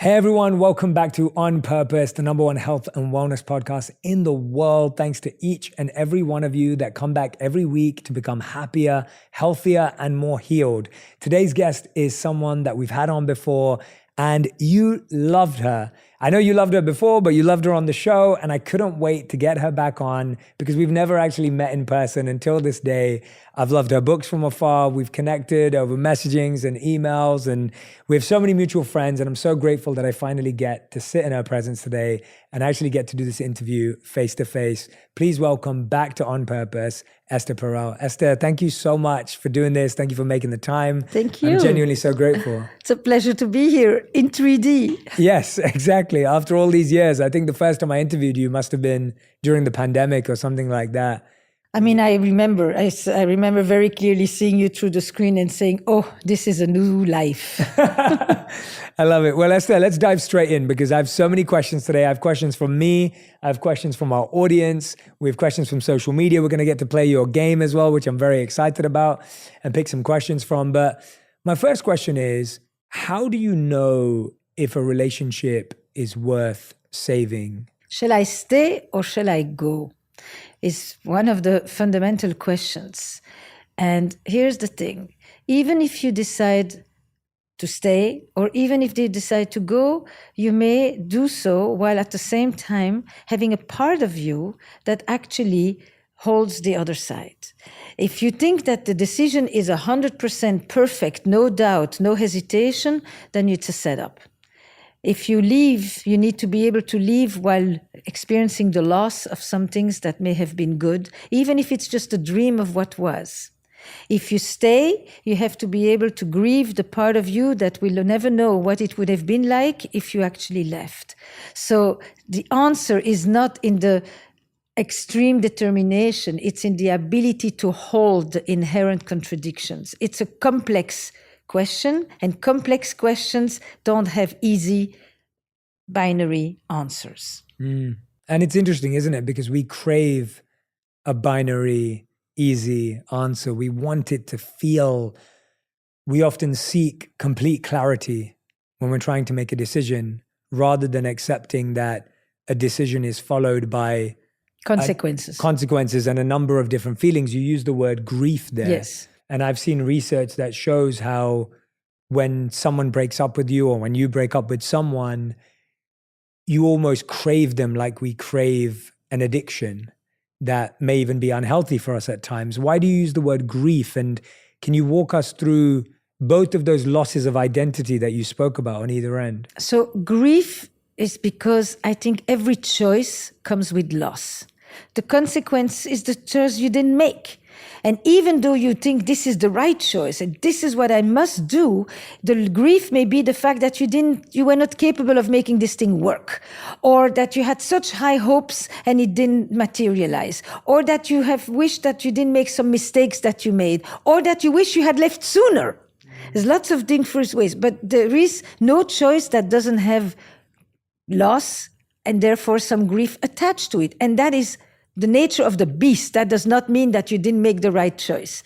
Hey everyone, welcome back to On Purpose, the number one health and wellness podcast in the world. Thanks to each and every one of you that come back every week to become happier, healthier, and more healed. Today's guest is someone that we've had on before, and you loved her. I know you loved her before, but you loved her on the show, and I couldn't wait to get her back on because we've never actually met in person until this day. I've loved her books from afar. We've connected over messagings and emails, and we have so many mutual friends, and I'm so grateful that I finally get to sit in her presence today and actually get to do this interview face to face. Please welcome back to On Purpose, Esther Perel. Esther, thank you so much for doing this. Thank you for making the time. Thank you. I'm genuinely so grateful. It's a pleasure to be here in 3D. Yes, exactly. After all these years, I think the first time I interviewed you must have been during the pandemic or something like that. I mean, I remember very clearly seeing you through the screen and saying, oh, this is a new life. I love it. Well, Esther, let's dive straight in because I have so many questions today. I have questions from me. I have questions from our audience. We have questions from social media. We're going to get to play your game as well, which I'm very excited about and pick some questions from. But my first question is, how do you know if a relationship is worth saving? Shall I stay or shall I go? Is one of the fundamental questions. And here's the thing. Even if you decide to stay, or even if they decide to go, you may do so while at the same time having a part of you that actually holds the other side. If you think that the decision is 100% perfect, no doubt, no hesitation, then it's a setup. If you leave, you need to be able to leave while experiencing the loss of some things that may have been good, even if it's just a dream of what was. If you stay, you have to be able to grieve the part of you that will never know what it would have been like if you actually left. So the answer is not in the extreme determination, it's in the ability to hold the inherent contradictions. It's a complex question, and complex questions don't have easy binary answers. And it's interesting, isn't it? Because we crave a binary, easy answer. We want it to feel, we often seek complete clarity when we're trying to make a decision, rather than accepting that a decision is followed by consequences and a number of different feelings. You use the word grief there. Yes. And I've seen research that shows how when someone breaks up with you or when you break up with someone, you almost crave them like we crave an addiction that may even be unhealthy for us at times. Why do you use the word grief? And can you walk us through both of those losses of identity that you spoke about on either end? So grief is because I think every choice comes with loss. The consequence is the choice you didn't make. And even though you think this is the right choice and this is what I must do, the grief may be the fact that you were not capable of making this thing work, or that you had such high hopes and it didn't materialize, or that you have wished that you didn't make some mistakes that you made, or that you wish you had left sooner. There's lots of different ways, but there is no choice that doesn't have loss and therefore some grief attached to it. And that is the nature of the beast. That does not mean that you didn't make the right choice.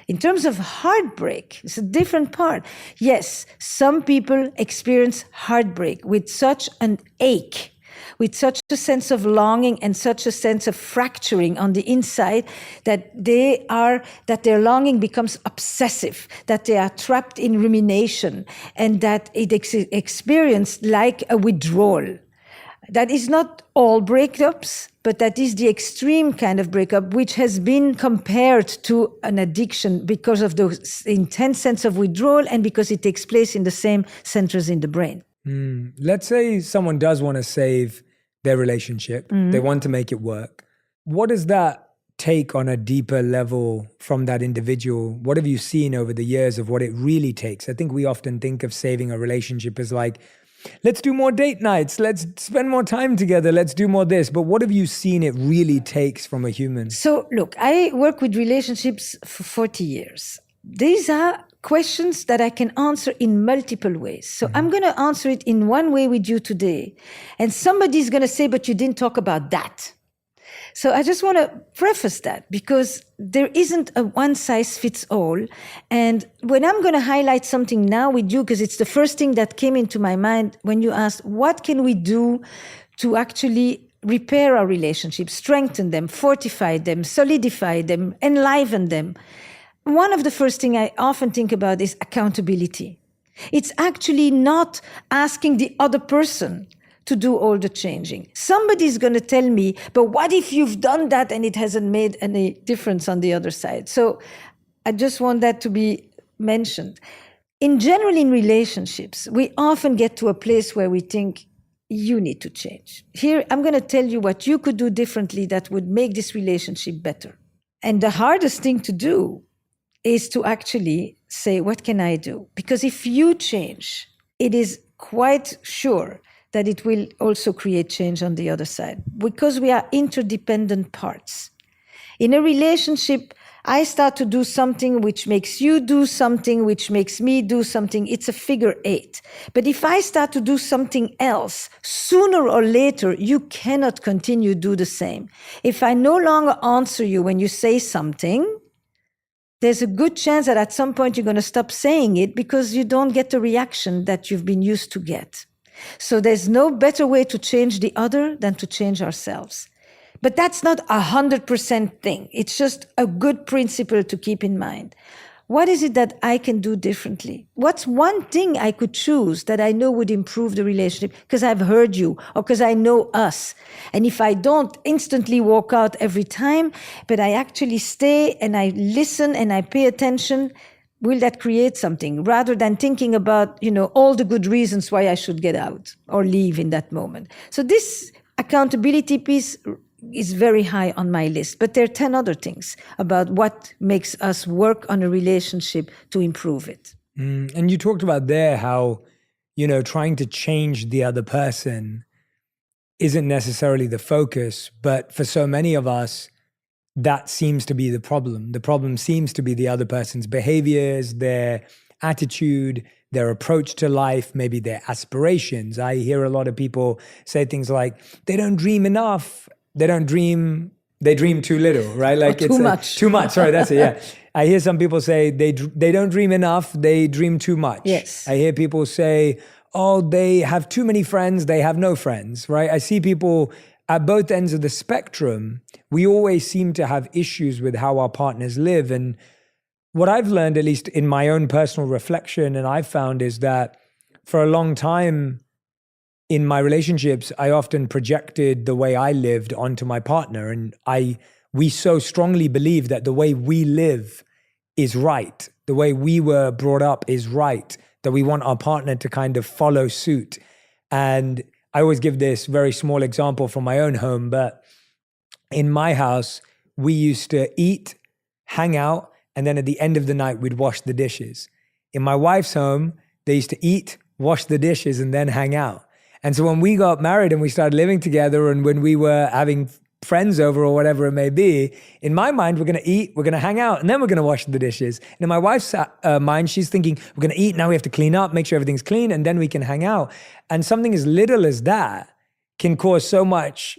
In terms of heartbreak, it's a different part. Yes, some people experience heartbreak with such an ache, with such a sense of longing and such a sense of fracturing on the inside that their longing becomes obsessive, that they are trapped in rumination, and that it experienced like a withdrawal. That is not all breakups, but that is the extreme kind of breakup, which has been compared to an addiction because of the intense sense of withdrawal and because it takes place in the same centers in the brain. Let's say someone does want to save their relationship. They want to make it work. What does that take on a deeper level from that individual? What have you seen over the years of what it really takes? I think we often think of saving a relationship as like, let's do more date nights. Let's spend more time together. Let's do more this. But what have you seen it really takes from a human? So look, I work with relationships for 40 years. These are questions that I can answer in multiple ways. So I'm going to answer it in one way with you today. And somebody's going to say, but you didn't talk about that. So I just want to preface that because there isn't a one size fits all. And when I'm going to highlight something now with you, because it's the first thing that came into my mind when you asked, what can we do to actually repair our relationships, strengthen them, fortify them, solidify them, enliven them? One of the first things I often think about is accountability. It's actually not asking the other person to do all the changing. Somebody's going to tell me, but what if you've done that and it hasn't made any difference on the other side? So I just want that to be mentioned. In general, in relationships, we often get to a place where we think, you need to change. Here, I'm going to tell you what you could do differently that would make this relationship better. And the hardest thing to do is to actually say, what can I do? Because if you change, it is quite sure that it will also create change on the other side, because we are interdependent parts. In a relationship, I start to do something which makes you do something, which makes me do something. It's a figure eight. But if I start to do something else, sooner or later, you cannot continue to do the same. If I no longer answer you when you say something, there's a good chance that at some point you're going to stop saying it because you don't get the reaction that you've been used to get. So there's no better way to change the other than to change ourselves. But that's not 100% thing. It's just a good principle to keep in mind. What is it that I can do differently? What's one thing I could choose that I know would improve the relationship because I've heard you or because I know us? And if I don't instantly walk out every time, but I actually stay and I listen and I pay attention, will that create something rather than thinking about, all the good reasons why I should get out or leave in that moment? So this accountability piece is very high on my list, but there are 10 other things about what makes us work on a relationship to improve it. And you talked about there how, trying to change the other person isn't necessarily the focus, but for so many of us, that seems to be the problem. The problem seems to be the other person's behaviors, their attitude, their approach to life, maybe their aspirations. I hear a lot of people say things like, they don't dream enough. They dream too little, right? Like too much. Too much, sorry, that's it, yeah. I hear some people say they don't dream enough, they dream too much. Yes. I hear people say, oh, they have too many friends, they have no friends, right? I see people at both ends of the spectrum. We always seem to have issues with how our partners live. And what I've learned, at least in my own personal reflection, and I've found is that for a long time in my relationships, I often projected the way I lived onto my partner. And we so strongly believe that the way we live is right. The way we were brought up is right, that we want our partner to kind of follow suit. And I always give this very small example from my own home, but in my house, we used to eat, hang out, and then at the end of the night, we'd wash the dishes. In my wife's home, they used to eat, wash the dishes, and then hang out. And so when we got married and we started living together and when we were having friends over or whatever it may be, in my mind, we're going to eat, we're going to hang out, and then we're going to wash the dishes. And in my wife's mind, she's thinking, we're going to eat, now we have to clean up, make sure everything's clean, and then we can hang out. And something as little as that can cause so much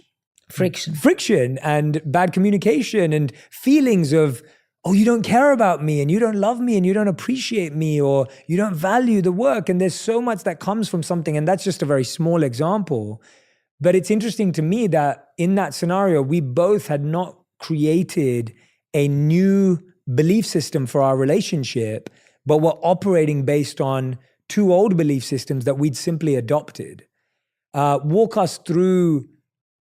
friction and bad communication and feelings of, oh, you don't care about me and you don't love me and you don't appreciate me or you don't value the work. And there's so much that comes from something. And that's just a very small example. But it's interesting to me that in that scenario, we both had not created a new belief system for our relationship, but were operating based on two old belief systems that we'd simply adopted. Walk us through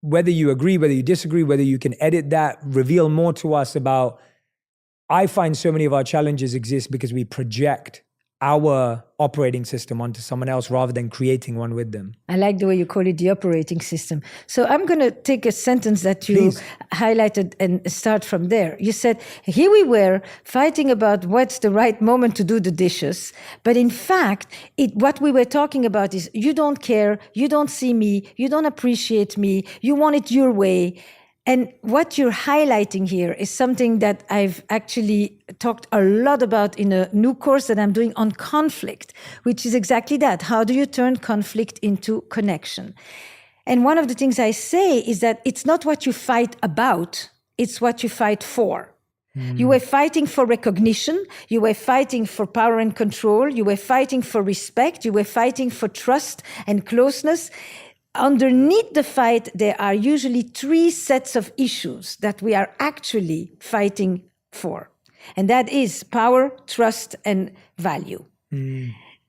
whether you agree, whether you disagree, whether you can edit that, reveal more to us about. I find so many of our challenges exist because we project our operating system onto someone else rather than creating one with them. I like the way you call it the operating system. So I'm going to take a sentence that you Please. highlighted and start from there. You said, here we were fighting about what's the right moment to do the dishes. But in fact, what we were talking about is you don't care, you don't see me, you don't appreciate me, you want it your way. And what you're highlighting here is something that I've actually talked a lot about in a new course that I'm doing on conflict, which is exactly that. How do you turn conflict into connection? And one of the things I say is that it's not what you fight about, it's what you fight for. You were fighting for recognition, you were fighting for power and control, you were fighting for respect, you were fighting for trust and closeness. Underneath the fight, there are usually 3 sets of issues that we are actually fighting for. And that is power, trust, and value.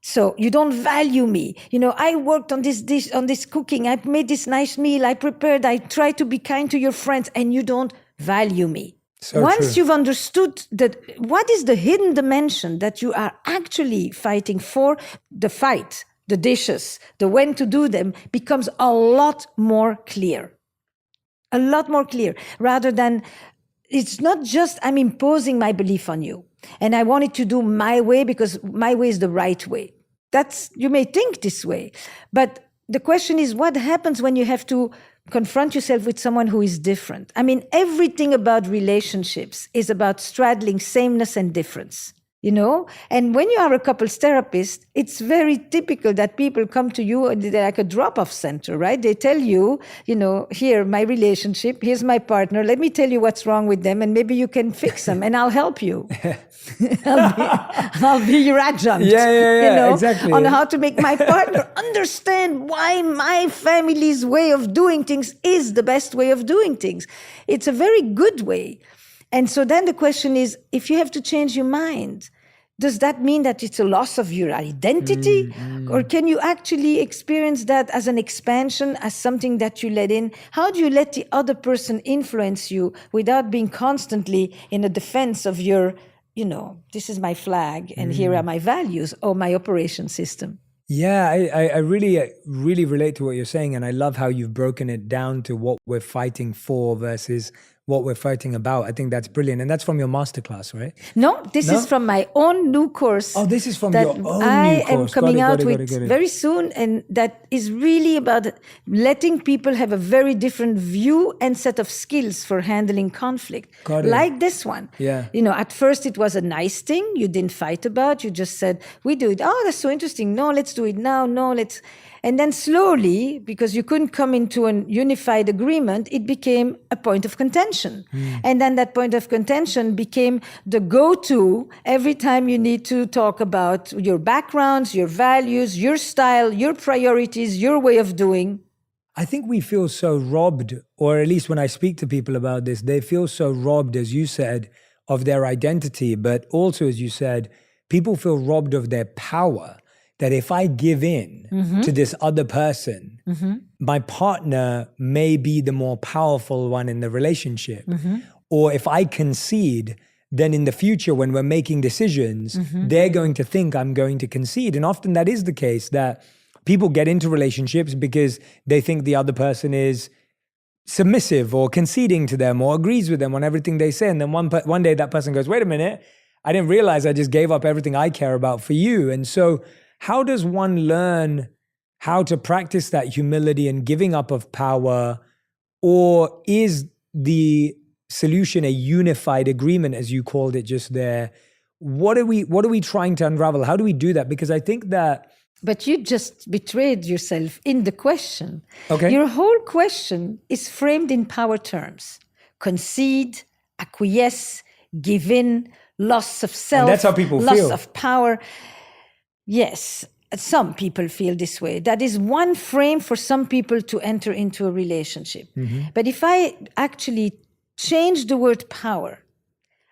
So you don't value me. I worked on this dish, on this cooking. I made this nice meal. I prepared. I tried to be kind to your friends, and you don't value me. So Once true. you've understood that, what is the hidden dimension that you are actually fighting for, the fight, the dishes, the when to do them becomes a lot more clear. A lot more clear, rather than it's not just I'm imposing my belief on you and I want it to do my way because my way is the right way. You may think this way, but the question is what happens when you have to confront yourself with someone who is different? I mean, everything about relationships is about straddling sameness and difference. And when you are a couples therapist, it's very typical that people come to you and they're like a drop-off center, right? They tell you, here, my relationship, here's my partner, let me tell you what's wrong with them and maybe you can fix them and I'll help you. I'll be your adjunct. Yeah, exactly. On how to make my partner understand why my family's way of doing things is the best way of doing things. It's a very good way. And so then the question is, if you have to change your mind, does that mean that it's a loss of your identity? Or can you actually experience that as an expansion, as something that you let in? How do you let the other person influence you without being constantly in a defense of your, this is my flag and here are my values or my operation system? Yeah, I really, really relate to what you're saying. And I love how you've broken it down to what we're fighting for versus what we're fighting about. I think that's brilliant. And that's from your masterclass, right? No, this is from my own new course. Oh, this is from that your own I new course. am coming Got out it. with very soon. And that is really about letting people have a very different view and set of skills for handling conflict. Got it. Like this one. Yeah. At first it was a nice thing. You didn't fight about. You just said, we do it. Oh, that's so interesting. No, let's do it now. No, let's... And then slowly, because you couldn't come into a unified agreement, it became a point of contention. And then that point of contention became the go-to every time you need to talk about your backgrounds, your values, your style, your priorities, your way of doing. I think we feel so robbed, or at least when I speak to people about this, they feel so robbed, as you said, of their identity. But also, as you said, people feel robbed of their power. That if I give in to this other person, my partner may be the more powerful one in the relationship. Or if I concede, then in the future when we're making decisions, they're going to think I'm going to concede. And often that is the case, that people get into relationships because they think the other person is submissive or conceding to them or agrees with them on everything they say. And then one day that person goes, wait a minute, I didn't realize I just gave up everything I care about for you. And so how does one learn how to practice that humility and giving up of power? Or is the solution a unified agreement, as you called it just there? What are we trying to unravel? How do we do that? Because I think that... But you just betrayed yourself in the question. Okay. Your whole question is framed in power terms. Concede, acquiesce, give in, loss of self, And that's how people loss feel. of power. Yes, some people feel this way. That is one frame for some people to enter into a relationship. But if I actually change the word power,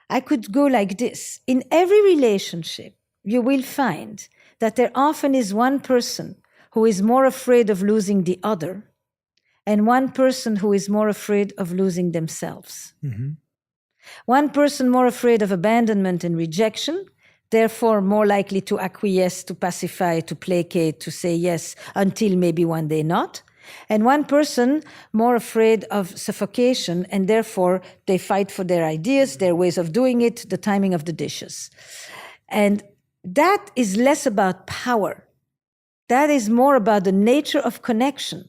I could go like this. In every relationship, you will find that there often is one person who is more afraid of losing the other and one person who is more afraid of losing themselves. One person more afraid of abandonment and rejection, therefore more likely to acquiesce, to pacify, to placate, to say yes until maybe one day not. And one person more afraid of suffocation, and therefore they fight for their ideas, their ways of doing it, the timing of the dishes. And that is less about power. That is more about the nature of connection.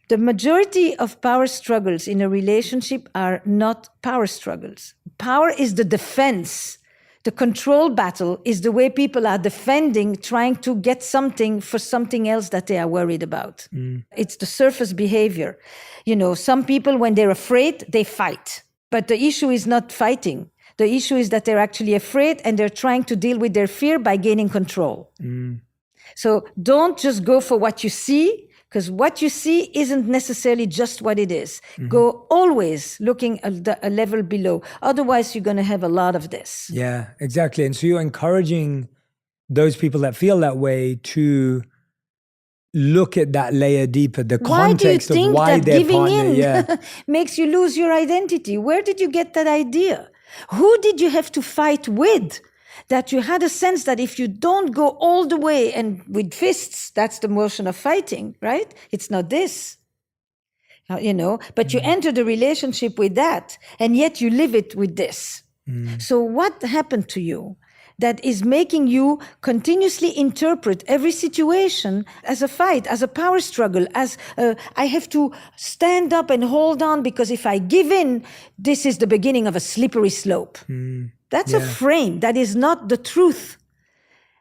The majority of power struggles in a relationship are not power struggles. Power is the defense The control battle is the way people are defending, trying to get something for something else that they are worried about. It's the surface behavior. Some people, when they're afraid, they fight. But the issue is not fighting. The issue is that they're actually afraid and they're trying to deal with their fear by gaining control. So don't just go for what you see, because what you see isn't necessarily just what it is. Go always looking at a level below. Otherwise, you're going to have a lot of this. Yeah, exactly. And so you're encouraging those people that feel that way to look at that layer deeper, the context of why their partner makes you lose your identity. Where did you get that idea? Who did you have to fight with? That you had a sense that if you don't go all the way and with fists, that's the motion of fighting, right? It's not this, but you enter the relationship with that, and yet you live it with this. So what happened to you that is making you continuously interpret every situation as a fight, as a power struggle, as I have to stand up and hold on because if I give in, this is the beginning of a slippery slope. That's a frame. That is not the truth.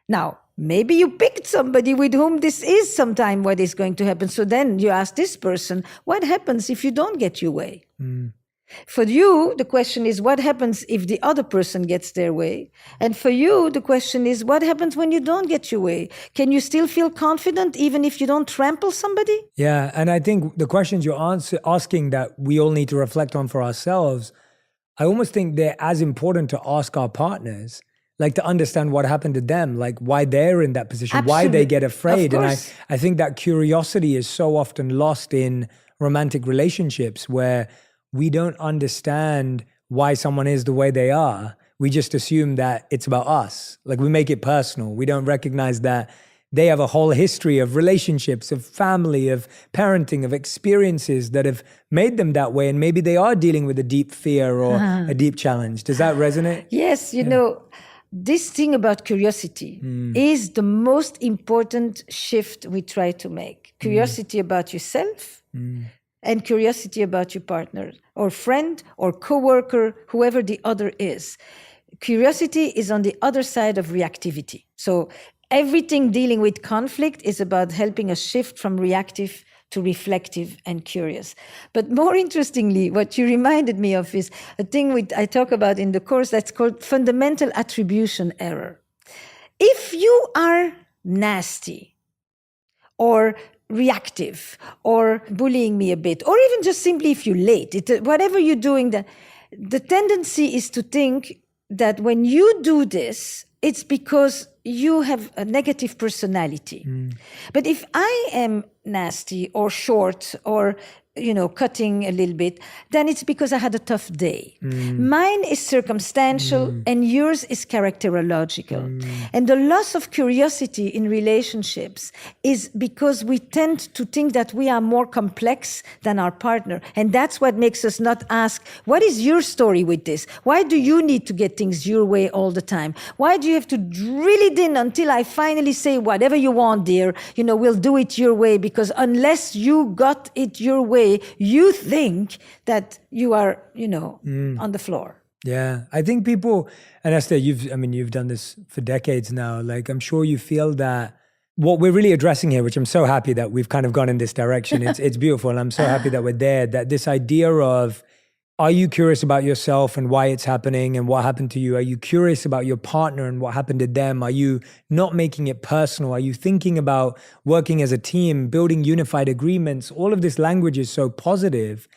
Now, maybe you picked somebody with whom this is sometime what is going to happen. So then you ask this person, what happens if you don't get your way? For you, the question is, what happens if the other person gets their way? And for you, the question is, what happens when you don't get your way? Can you still feel confident even if you don't trample somebody? Yeah, and I think the questions you're asking that we all need to reflect on for ourselves, I almost think they're as important to ask our partners, like to understand what happened to them, like why they're in that position, why they get afraid. And I think that curiosity is so often lost in romantic relationships where we don't understand why someone is the way they are. We just assume that it's about us. Like we make it personal. We don't recognize that they have a whole history of relationships, of family, of parenting, of experiences that have made them that way. And maybe they are dealing with a deep fear or a deep challenge. Does that resonate? Yes, this thing about curiosity is the most important shift we try to make. Curiosity about yourself and curiosity about your partner or friend or coworker, whoever the other is. Curiosity is on the other side of reactivity. So everything dealing with conflict is about helping us shift from reactive to reflective and curious. But more interestingly, what you reminded me of is a thing I talk about in the course that's called fundamental attribution error. If you are nasty or reactive or bullying me a bit, or even just simply if you're late, whatever you're doing, the tendency is to think that when you do this, it's because you have a negative personality. But if I am nasty or short or cutting a little bit, then it's because I had a tough day. Mine is circumstantial and yours is characterological. And the loss of curiosity in relationships is because we tend to think that we are more complex than our partner. And that's what makes us not ask, what is your story with this? Why do you need to get things your way all the time? Why do you have to drill it in until I finally say, whatever you want, dear, we'll do it your way, because unless you got it your way, you think that you are, on the floor. Yeah, I think people, and Esther, you've done this for decades now. Like, I'm sure you feel that what we're really addressing here, which I'm so happy that we've kind of gone in this direction. It's beautiful, and I'm so happy that we're there. That this idea of, are you curious about yourself and why it's happening and what happened to you? Are you curious about your partner and what happened to them? Are you not making it personal? Are you thinking about working as a team, building unified agreements? All of this language is so positive.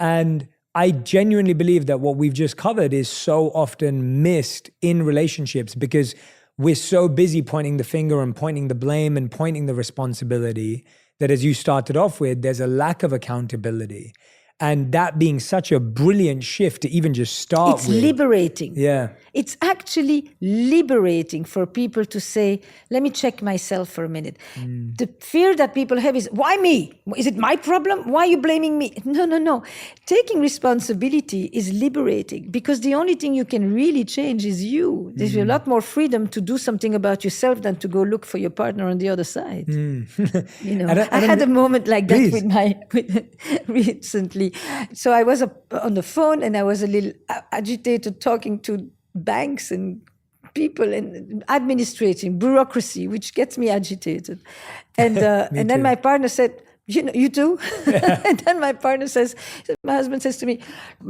And I genuinely believe that what we've just covered is so often missed in relationships because we're so busy pointing the finger and pointing the blame and pointing the responsibility that, as you started off with, there's a lack of accountability. And that being such a brilliant shift to even just start with. It's liberating. Yeah. It's actually liberating for people to say, let me check myself for a minute. The fear that people have is, why me? Is it my problem? Why are you blaming me? No. Taking responsibility is liberating because the only thing you can really change is you. There's a lot more freedom to do something about yourself than to go look for your partner on the other side. I had a moment like that recently. So I was on the phone and I was a little agitated talking to banks and people and administrating, bureaucracy, which gets me agitated. And and then my partner said, you too? And then my husband says to me,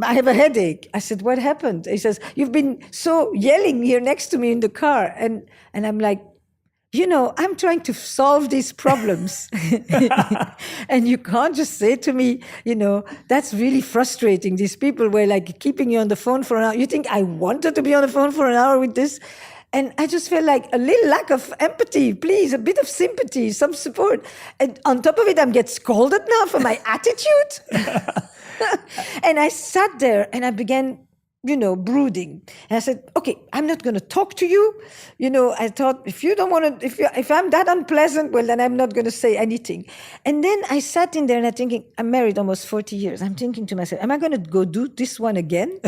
I have a headache. I said, what happened? He says, you've been so yelling here next to me in the car. And I'm like, I'm trying to solve these problems. And you can't just say to me, that's really frustrating. These people were like keeping you on the phone for an hour. You think I wanted to be on the phone for an hour with this? And I just felt like a little lack of empathy, please, a bit of sympathy, some support. And on top of it, I'm getting scolded now for my attitude. And I sat there and I began brooding. And I said, okay, I'm not going to talk to you. I thought, if you don't want to, if I'm that unpleasant, well, then I'm not going to say anything. And then I sat in there and I'm thinking, I'm married almost 40 years. I'm thinking to myself, am I going to go do this one again?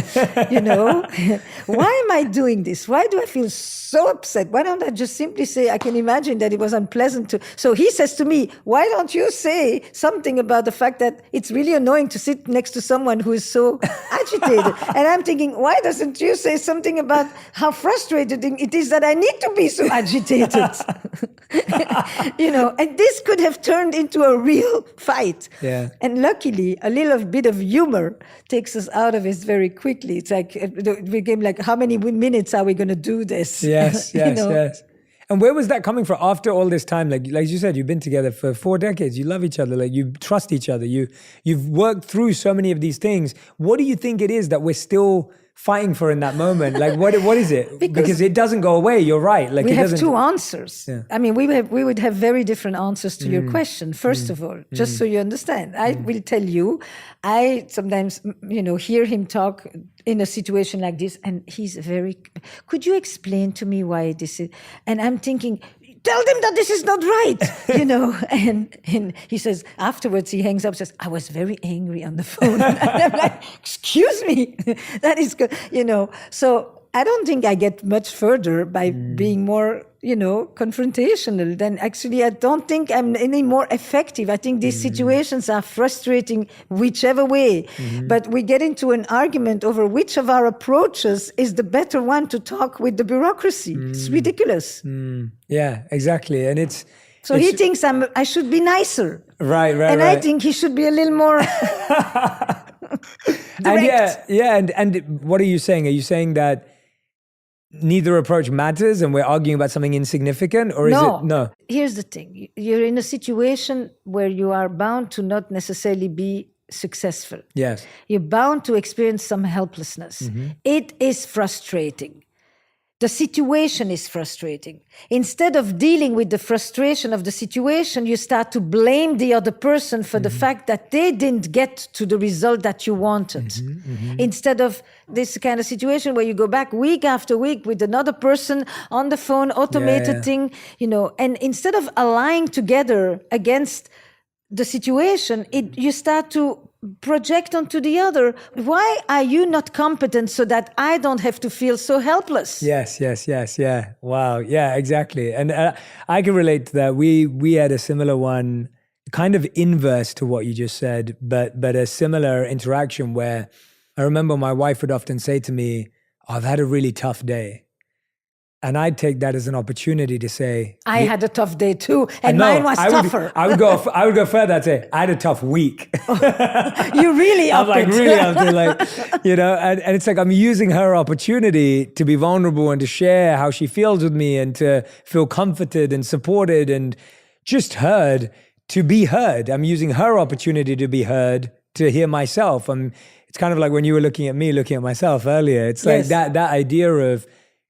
Why am I doing this? Why do I feel so upset? Why don't I just simply say, I can imagine that it was unpleasant to. So he says to me, why don't you say something about the fact that it's really annoying to sit next to someone who is so agitated? And I'm thinking, why doesn't you say something about how frustrating it is that I need to be so agitated? And this could have turned into a real fight. Yeah. And luckily, a little bit of humor takes us out of it very quickly. It's like, it became like, how many minutes are we going to do this? Yes. And where was that coming from after all this time? Like you said, you've been together for 4 decades. You love each other. Like you trust each other. You've worked through so many of these things. What do you think it is that we're still fighting for in that moment? Like what is it? Because it doesn't go away. You're right. Like we have two answers. Yeah. I mean, we would have very different answers to your question. First of all, just so you understand, I will tell you, I sometimes, hear him talk in a situation like this, and he's could you explain to me why this is? And I'm thinking, tell them that this is not right, and he says, afterwards he hangs up, says, I was very angry on the phone. And I'm like, excuse me, that is good, So I don't think I get much further by being more, confrontational. Then actually, I don't think I'm any more effective. I think these situations are frustrating whichever way. But we get into an argument over which of our approaches is the better one to talk with the bureaucracy. It's ridiculous. Yeah, exactly. And So he thinks I should be nicer. Right. And I think he should be a little more direct. And what are you saying? Are you saying that neither approach matters and we're arguing about something insignificant, or is it no? Here's the thing. You're in a situation where you are bound to not necessarily be successful. Yes. You're bound to experience some helplessness. It is frustrating. The situation is frustrating. Instead of dealing with the frustration of the situation, you start to blame the other person for the fact that they didn't get to the result that you wanted. Instead of this kind of situation where you go back week after week with another person on the phone, automated thing, and instead of allying together against the situation, you start to project onto the other. Why are you not competent so that I don't have to feel so helpless? Yes. Yeah. Wow. Yeah, exactly. And I can relate to that. We had a similar one, kind of inverse to what you just said, but a similar interaction where I remember my wife would often say to me, I've had a really tough day. And I'd take that as an opportunity to say, I had a tough day too, and mine was tougher. I would go further. I'd say, I had a tough week. You really I'm like, really up to and it's like I'm using her opportunity to be vulnerable and to share how she feels with me and to feel comforted and supported and just heard, to be heard. I'm using her opportunity to be heard, to hear myself. It's kind of like when you were looking at me, looking at myself earlier. It's like that idea of,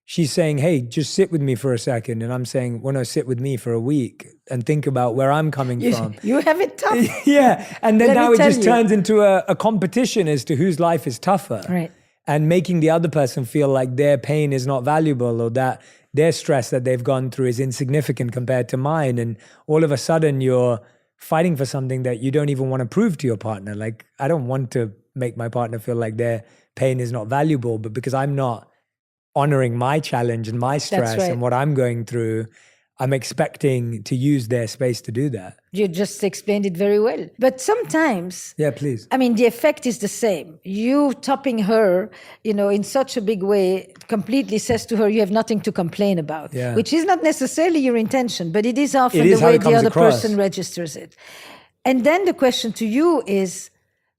she's saying, hey, just sit with me for a second. And I'm saying, well, no, sit with me for a week and think about where I'm coming from. You have it tough. Yeah. And then now it just turns into a competition as to whose life is tougher. Right. And making the other person feel like their pain is not valuable, or that their stress that they've gone through is insignificant compared to mine. And all of a sudden you're fighting for something that you don't even want to prove to your partner. Like, I don't want to make my partner feel like their pain is not valuable, but because I'm not honoring my challenge and my stress and what I'm going through, I'm expecting to use their space to do that. You just explained it very well. But sometimes, Yeah, please. I mean, the effect is the same. You topping her, in such a big way, completely says to her, you have nothing to complain about, which is not necessarily your intention, but it is often the way the other person registers it. And then the question to you is,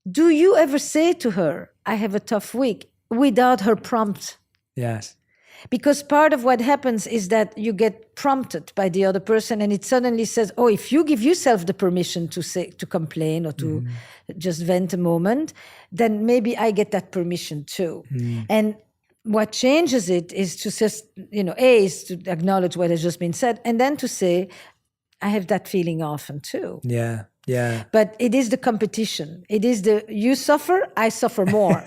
do you ever say to her, I have a tough week, without her prompt? Yes. Because part of what happens is that you get prompted by the other person, and it suddenly says, oh, if you give yourself the permission to complain or to just vent a moment, then maybe I get that permission too. And what changes it is to just, is to acknowledge what has just been said, and then to say, I have that feeling often too. Yeah. Yeah. But it is the competition. It is you suffer, I suffer more.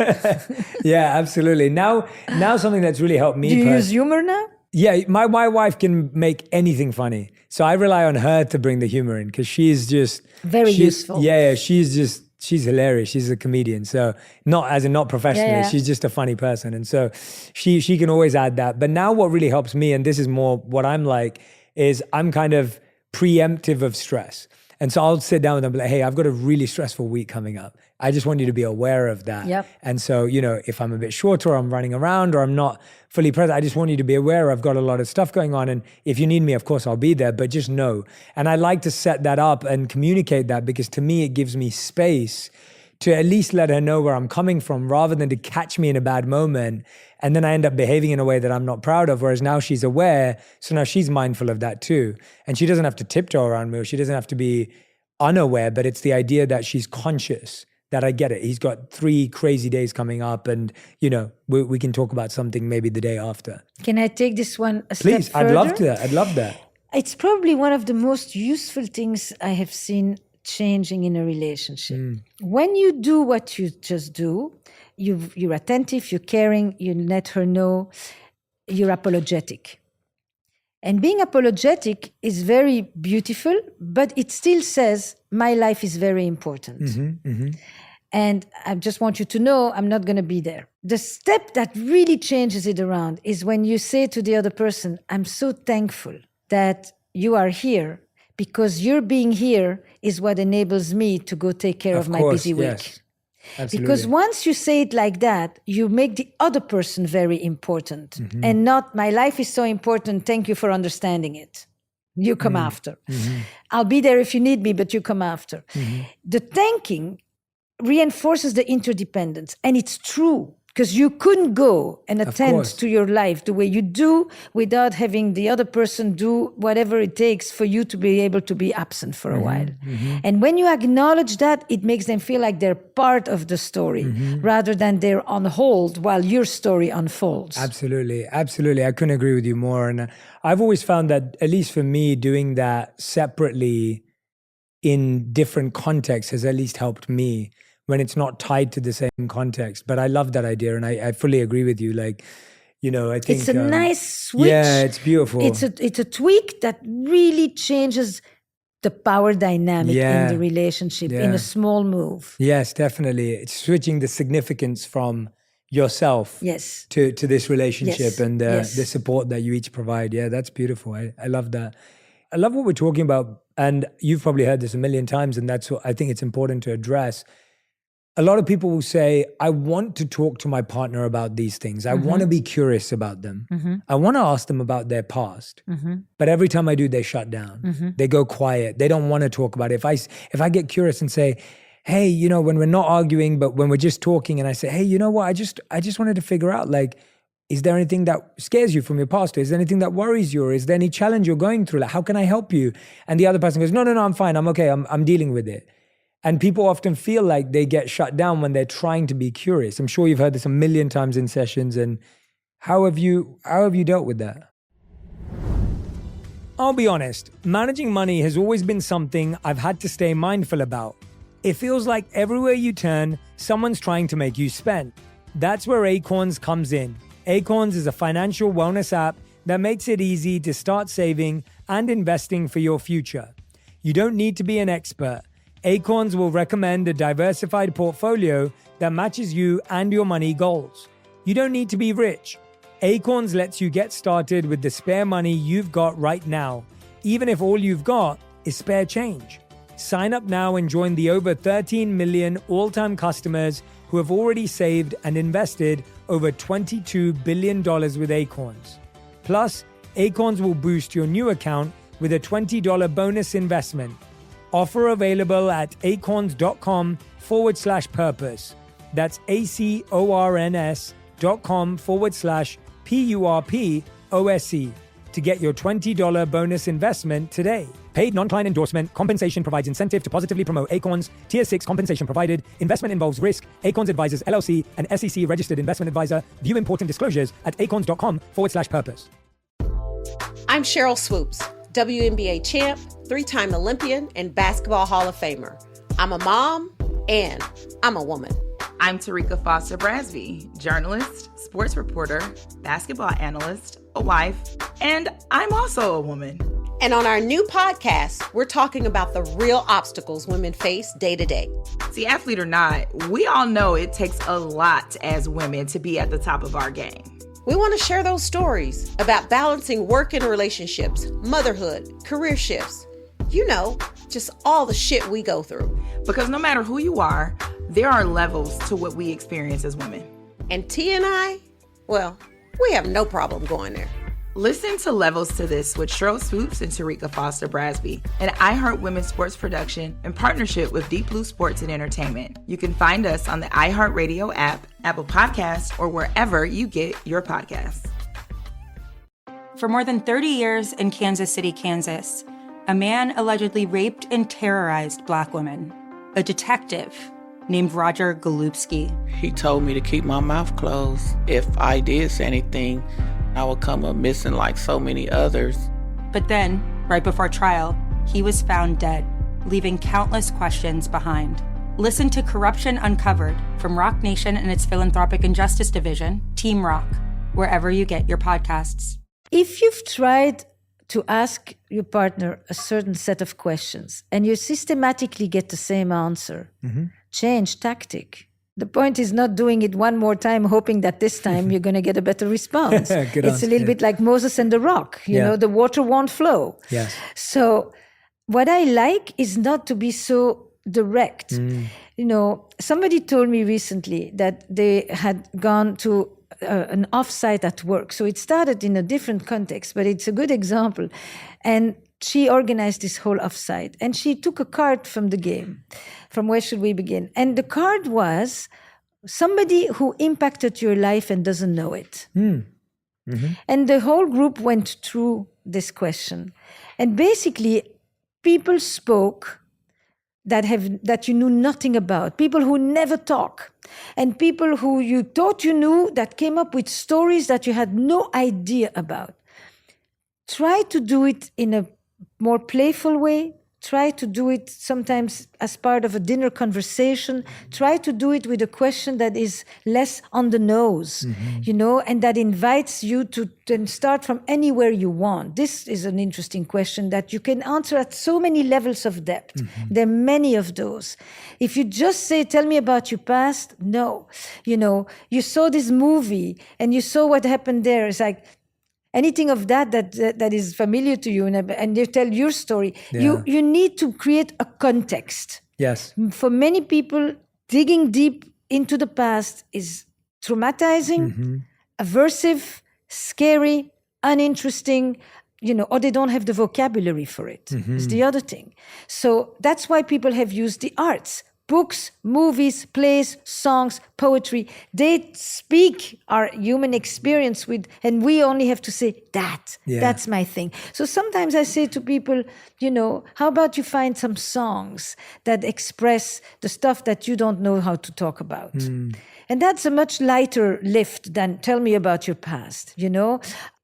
Yeah, absolutely. Now something that's really helped me. Do you use humor now? Yeah, my wife can make anything funny. So I rely on her to bring the humor in because she's just... Very useful. Yeah, she's hilarious. She's a comedian. So not professionally, Yeah. she's just a funny person. And so she can always add that. But now what really helps me, and this is more what I'm like, is I'm kind of preemptive of stress. And so I'll sit down with them and be like, hey, I've got a really stressful week coming up. I just want you to be aware of that. Yep. And so, if I'm a bit shorter or I'm running around or I'm not fully present, I just want you to be aware I've got a lot of stuff going on. And if you need me, of course, I'll be there, but just know. And I like to set that up and communicate that because to me, it gives me space to at least let her know where I'm coming from rather than to catch me in a bad moment. And then I end up behaving in a way that I'm not proud of, whereas now she's aware. So now she's mindful of that too. And she doesn't have to tiptoe around me or she doesn't have to be unaware, but it's the idea that she's conscious that I get it. He's got 3 crazy days coming up and, we can talk about something maybe the day after. Can I take this one a step Please, further? I'd love that. It's probably one of the most useful things I have seen changing in a relationship. When you do what you just do, you're attentive, you're caring, you let her know, you're apologetic. And being apologetic is very beautiful, but it still says, my life is very important. And I just want you to know I'm not going to be there. The step that really changes it around is when you say to the other person, I'm so thankful that you are here because your being here is what enables me to go take care of my busy week. Yes. Absolutely. Because once you say it like that, you make the other person very important and not, my life is so important, thank you for understanding it. You come after. I'll be there if you need me, but you come after. The thanking reinforces the interdependence. And it's true, because you couldn't go and attend to your life the way you do without having the other person do whatever it takes for you to be able to be absent for a while. And when you acknowledge that, it makes them feel like they're part of the story rather than they're on hold while your story unfolds. Absolutely. Absolutely. I couldn't agree with you more. And I've always found that, at least for me, doing that separately in different contexts has at least helped me when it's not tied to the same context. But I love that idea, and I fully agree with you. Like, I think... It's a nice switch. Yeah, it's beautiful. It's a tweak that really changes the power dynamic in the relationship in a small move. Yes, definitely. It's switching the significance from yourself to this relationship and the support that you each provide. Yeah, that's beautiful. I love that. I love what we're talking about, and you've probably heard this a million times, and that's what I think it's important to address. A lot of people will say, I want to talk to my partner about these things. I want to be curious about them. I want to ask them about their past. But every time I do, they shut down. They go quiet. They don't want to talk about it. If I get curious and say, hey, when we're not arguing, but when we're just talking, and I say, hey, you know what? I just wanted to figure out, like, is there anything that scares you from your past? Is there anything that worries you? Or is there any challenge you're going through? Like, how can I help you? And the other person goes, no, I'm fine. I'm okay. I'm dealing with it. And people often feel like they get shut down when they're trying to be curious. I'm sure you've heard this a million times in sessions. And how have you dealt with that? I'll be honest, managing money has always been something I've had to stay mindful about. It feels like everywhere you turn, someone's trying to make you spend. That's where Acorns comes in. Acorns is a financial wellness app that makes it easy to start saving and investing for your future. You don't need to be an expert. Acorns will recommend a diversified portfolio that matches you and your money goals. You don't need to be rich. Acorns lets you get started with the spare money you've got right now. even if all you've got is spare change. Sign up now and join the over 13 million all-time customers who have already saved and invested over $22 billion with Acorns. Plus, Acorns will boost your new account with a $20 bonus investment. Offer available at acorns.com/purpose. That's acorns.com/PURPOSE to get your $20 bonus investment today. Paid non-client endorsement. Compensation provides incentive to positively promote Acorns. Tier 6 compensation provided. Investment involves risk. Acorns Advisors LLC, an SEC registered investment advisor. View important disclosures at acorns.com/purpose. I'm Cheryl Swoops, WNBA champ, 3-time Olympian, and Basketball Hall of Famer. I'm a mom and I'm a woman. I'm Tarika Foster Brasby, journalist, sports reporter, basketball analyst, a wife, and I'm also a woman. And on our new podcast, we're talking about the real obstacles women face day to day. See, athlete or not, we all know it takes a lot as women to be at the top of our game. We want to share those stories about balancing work and relationships, motherhood, career shifts. You know, just all the shit we go through. Because no matter who you are, there are levels to what we experience as women. And T and I, well, we have no problem going there. Listen to Levels to This with Cheryl Swoops and Tarika Foster Brasby, an iHeart Women's Sports production in partnership with Deep Blue Sports and Entertainment. You can find us on the iHeartRadio app, Apple Podcasts, or wherever you get your podcasts. For more than 30 years in Kansas City, Kansas, a man allegedly raped and terrorized Black women. A detective named Roger Golubsky. He told me to keep my mouth closed. If I did say anything, I would come up missing like so many others. But then, right before trial, he was found dead, leaving countless questions behind. Listen to Corruption Uncovered from Rock Nation and its philanthropic and justice division, Team Rock, wherever you get your podcasts. If you've tried to ask your partner a certain set of questions and you systematically get the same answer, change tactic. The point is not doing it one more time, hoping that this time you're going to get a better response. It's a little bit like Moses and the rock. You know, the water won't flow. Yes. So what I like is not to be so direct. You know, somebody told me recently that they had gone to an offsite at work. So it started in a different context, but it's a good example. And she organized this whole offsite. And she took a card from the game. From where should we begin? And the card was somebody who impacted your life and doesn't know it. And the whole group went through this question. And basically, people spoke that you knew nothing about, people who never talk, and people who you thought you knew that came up with stories that you had no idea about. Try to do it in a more playful way. Try to do it sometimes as part of a dinner conversation. Try to do it with a question that is less on the nose, you know, and that invites you to then start from anywhere you want. This is an interesting question that you can answer at so many levels of depth. There are many of those. If you just say, tell me about your past, no. You know, you saw this movie and you saw what happened there. It's like, anything of that is familiar to you, and you tell your story. You need to create a context. Yes. For many people, digging deep into the past is traumatizing, aversive, scary, uninteresting, you know, or they don't have the vocabulary for it. It's the other thing. So that's why people have used the arts. Books, movies, plays, songs, poetry, they speak our human experience with, and we only have to say, that's my thing. So sometimes I say to people, you know, how about you find some songs that express the stuff that you don't know how to talk about? And that's a much lighter lift than tell me about your past, you know?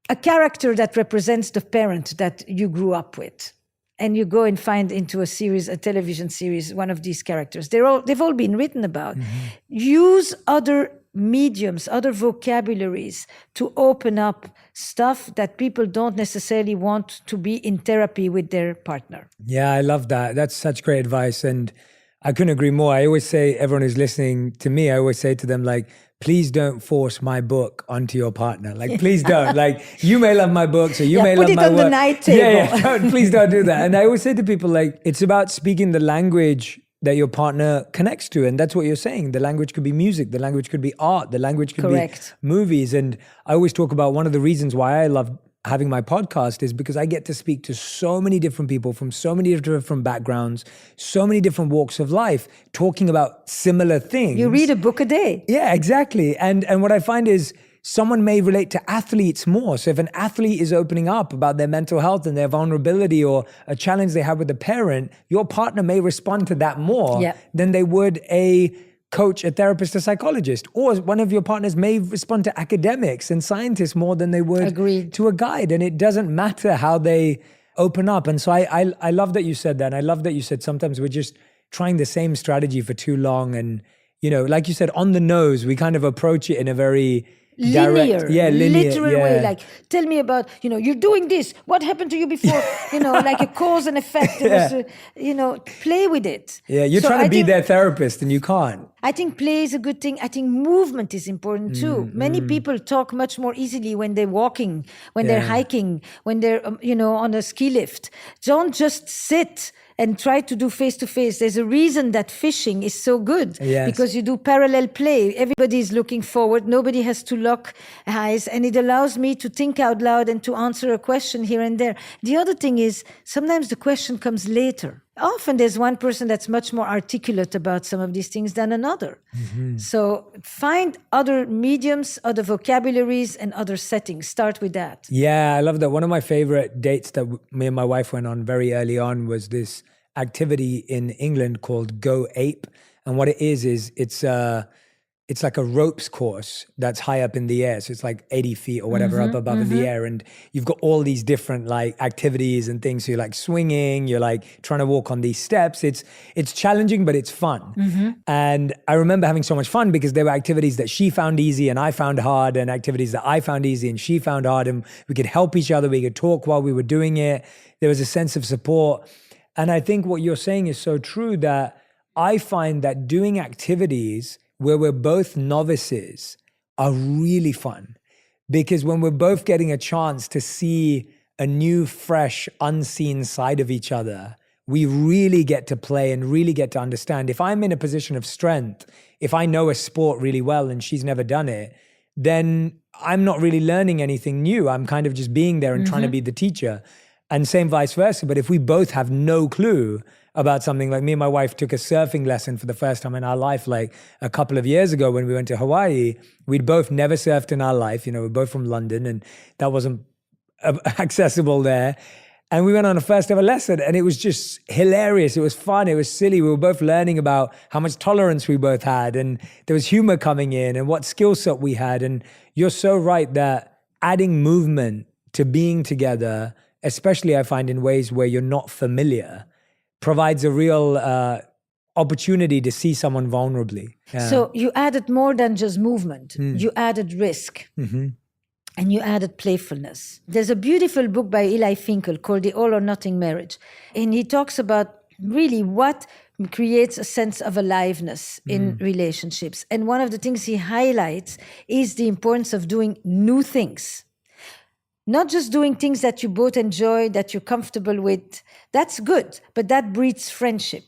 A character that represents the parent that you grew up with. And you go and find into a series, a television series, one of these characters. They've all been written about. Use other mediums, other vocabularies to open up stuff that people don't necessarily want to be in therapy with their partner. Yeah, I love that. That's such great advice. And I couldn't agree more. I always say, everyone who's listening to me, I always say to them, like, please don't force my book onto your partner. Like, please don't. Like, you may love my book, so you may love my work. Put it on the night table. Yeah. Please don't do that. And I always say to people, like, it's about speaking the language that your partner connects to. And that's what you're saying. The language could be music. The language could be art. The language could be movies. And I always talk about one of the reasons why I love having my podcast is because I get to speak to so many different people from so many different backgrounds, so many different walks of life, talking about similar things. You read a book a day. Yeah, exactly. And what I find is someone may relate to athletes more. So if an athlete is opening up about their mental health and their vulnerability or a challenge they have with a parent, your partner may respond to that more than they would a coach, a therapist, a psychologist, or one of your partners may respond to academics and scientists more than they would to a guide. And it doesn't matter how they open up. And so I love that you said that. And I love that you said sometimes we're just trying the same strategy for too long. And, you know, like you said, on the nose, we kind of approach it in a very linear linear way. Like, tell me about, you know, you're doing this. What happened to you before? You know, like a cause and effect. It was, you know, play with it. Yeah, you're trying to be their therapist and you can't. I think play is a good thing. I think movement is important too. Many people talk much more easily when they're walking, when they're hiking, when they're, you know, on a ski lift. Don't just sit and try to do face-to-face. There's a reason that fishing is so good because you do parallel play. Everybody is looking forward. Nobody has to lock eyes. And it allows me to think out loud and to answer a question here and there. The other thing is sometimes the question comes later. Often there's one person that's much more articulate about some of these things than another. So find other mediums, other vocabularies, and other settings. Start with that. Yeah, I love that. One of my favorite dates that me and my wife went on very early on was this activity in England called Go Ape. And what it is it's like a ropes course that's high up in the air. So it's like 80 feet or whatever up above in the air. And you've got all these different like activities and things. So you're like swinging, you're like trying to walk on these steps. It's challenging, but it's fun. And I remember having so much fun because there were activities that she found easy and I found hard, and activities that I found easy and she found hard. And we could help each other. We could talk while we were doing it. There was a sense of support. And I think what you're saying is so true, that I find that doing activities where we're both novices are really fun, because when we're both getting a chance to see a new, fresh, unseen side of each other, we really get to play and really get to understand. If I'm in a position of strength, if I know a sport really well and she's never done it, then I'm not really learning anything new. I'm kind of just being there and trying to be the teacher. And same vice versa. But if we both have no clue about something, like me and my wife took a surfing lesson for the first time in our life, like a couple of years ago when we went to Hawaii. We'd both never surfed in our life. You know, we're both from London and that wasn't accessible there. And we went on a first ever lesson and it was just hilarious. It was fun. It was silly. We were both learning about how much tolerance we both had, and there was humor coming in and what skill set we had. And you're so right that adding movement to being together, especially I find in ways where you're not familiar, provides a real opportunity to see someone vulnerably. So you added more than just movement. You added risk. And you added playfulness. There's a beautiful book by Eli Finkel called The All or Nothing Marriage. And he talks about really what creates a sense of aliveness in relationships. And one of the things he highlights is the importance of doing new things. Not just doing things that you both enjoy, that you're comfortable with. That's good, but that breeds friendship.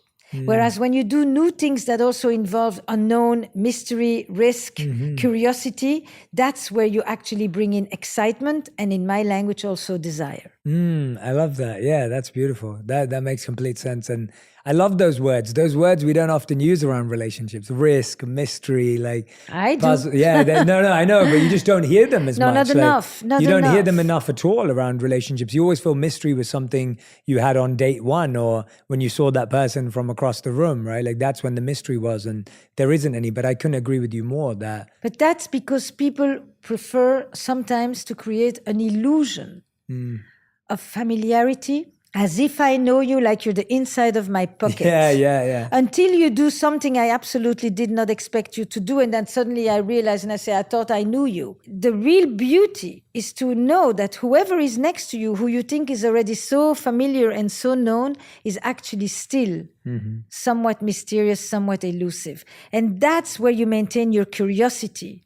Whereas when you do new things that also involve unknown, mystery, risk, curiosity, that's where you actually bring in excitement and, in my language, also desire. I love that. Yeah, that's beautiful. That makes complete sense. And I love those words. Those words we don't often use around relationships. Risk, mystery, like I do. puzzle. Yeah, no, I know, but you just don't hear them as much. Not enough. You don't hear them enough at all around relationships. You always feel mystery was something you had on date one, or when you saw that person from across the room, right? Like that's when the mystery was, and there isn't any. But I couldn't agree with you more that. But that's because people prefer sometimes to create an illusion of familiarity, as if I know you like you're the inside of my pocket. Yeah. Until you do something I absolutely did not expect you to do. And then suddenly I realize and I say, I thought I knew you. The real beauty is to know that whoever is next to you, who you think is already so familiar and so known, is actually still somewhat mysterious, somewhat elusive. And that's where you maintain your curiosity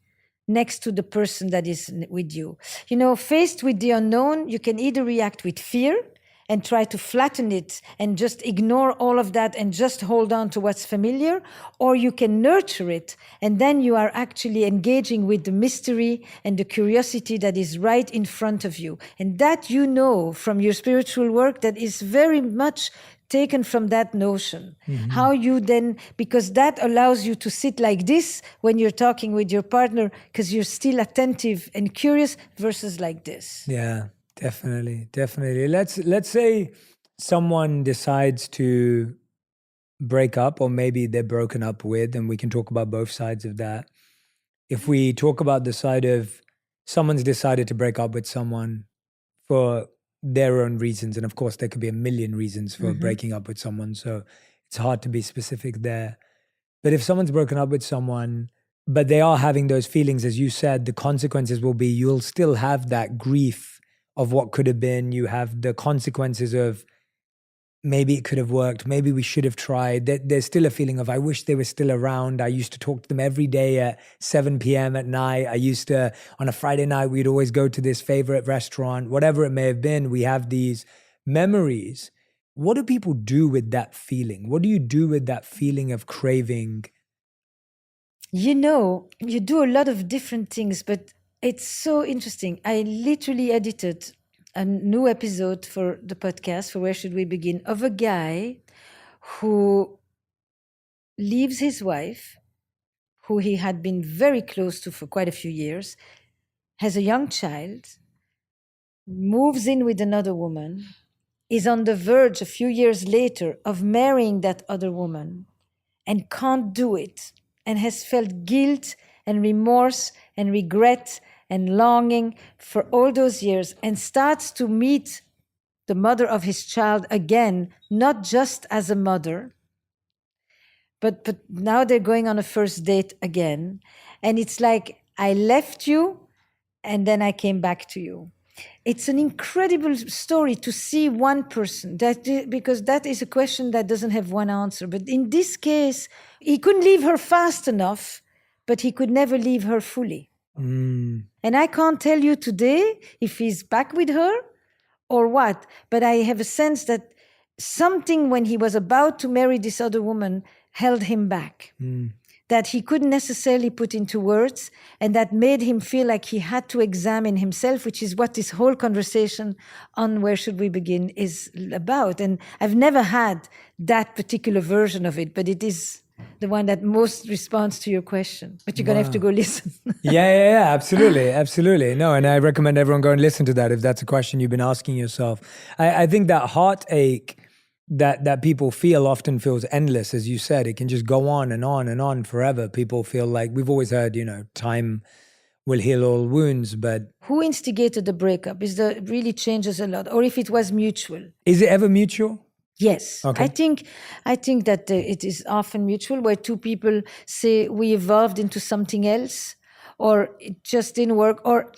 next to the person that is with you. You know, faced with the unknown, you can either react with fear and try to flatten it and just ignore all of that and just hold on to what's familiar, or you can nurture it, and then you are actually engaging with the mystery and the curiosity that is right in front of you. And that you know from your spiritual work that is very much taken from that notion. How you then, because that allows you to sit like this when you're talking with your partner, because you're still attentive and curious, versus like this. Yeah, definitely. Let's say someone decides to break up, or maybe they're broken up with, and we can talk about both sides of that. If we talk about the side of someone's decided to break up with someone for their own reasons, and of course there could be a million reasons for breaking up with someone, so it's hard to be specific there. But if someone's broken up with someone, but they are having those feelings, as you said, the consequences will be you'll still have that grief of what could have been. You have the consequences of maybe it could have worked, maybe we should have tried. There's still a feeling of, I wish they were still around. I used to talk to them every day at 7 p.m. at night. I used to, on a Friday night, we'd always go to this favorite restaurant, whatever it may have been. We have these memories. What do people do with that feeling? What do you do with that feeling of craving? You know, you do a lot of different things, but it's so interesting. I literally edited a new episode for the podcast, for Where Should We Begin, of a guy who leaves his wife, who he had been very close to for quite a few years, has a young child, moves in with another woman, is on the verge a few years later of marrying that other woman, and can't do it, and has felt guilt and remorse and regret and longing for all those years, and starts to meet the mother of his child again, not just as a mother, but now they're going on a first date again. And it's like, I left you and then I came back to you. It's an incredible story to see one person, because that is a question that doesn't have one answer. But in this case, he couldn't leave her fast enough, but he could never leave her fully. And I can't tell you today if he's back with her or what, but I have a sense that something when he was about to marry this other woman held him back, that he couldn't necessarily put into words, and that made him feel like he had to examine himself, which is what this whole conversation on Where Should We Begin is about. And I've never had that particular version of it, but it is the one that most responds to your question. But you're going to have to go listen. Yeah, absolutely. No, and I recommend everyone go and listen to that if that's a question you've been asking yourself. I think that heartache that people feel often feels endless, as you said. It can just go on and on and on forever. People feel like, we've always heard, time will heal all wounds, but... Who instigated the breakup really changes a lot, or if it was mutual. Is it ever mutual? Yes, okay. I think that it is often mutual, where two people say we evolved into something else, or it just didn't work, or,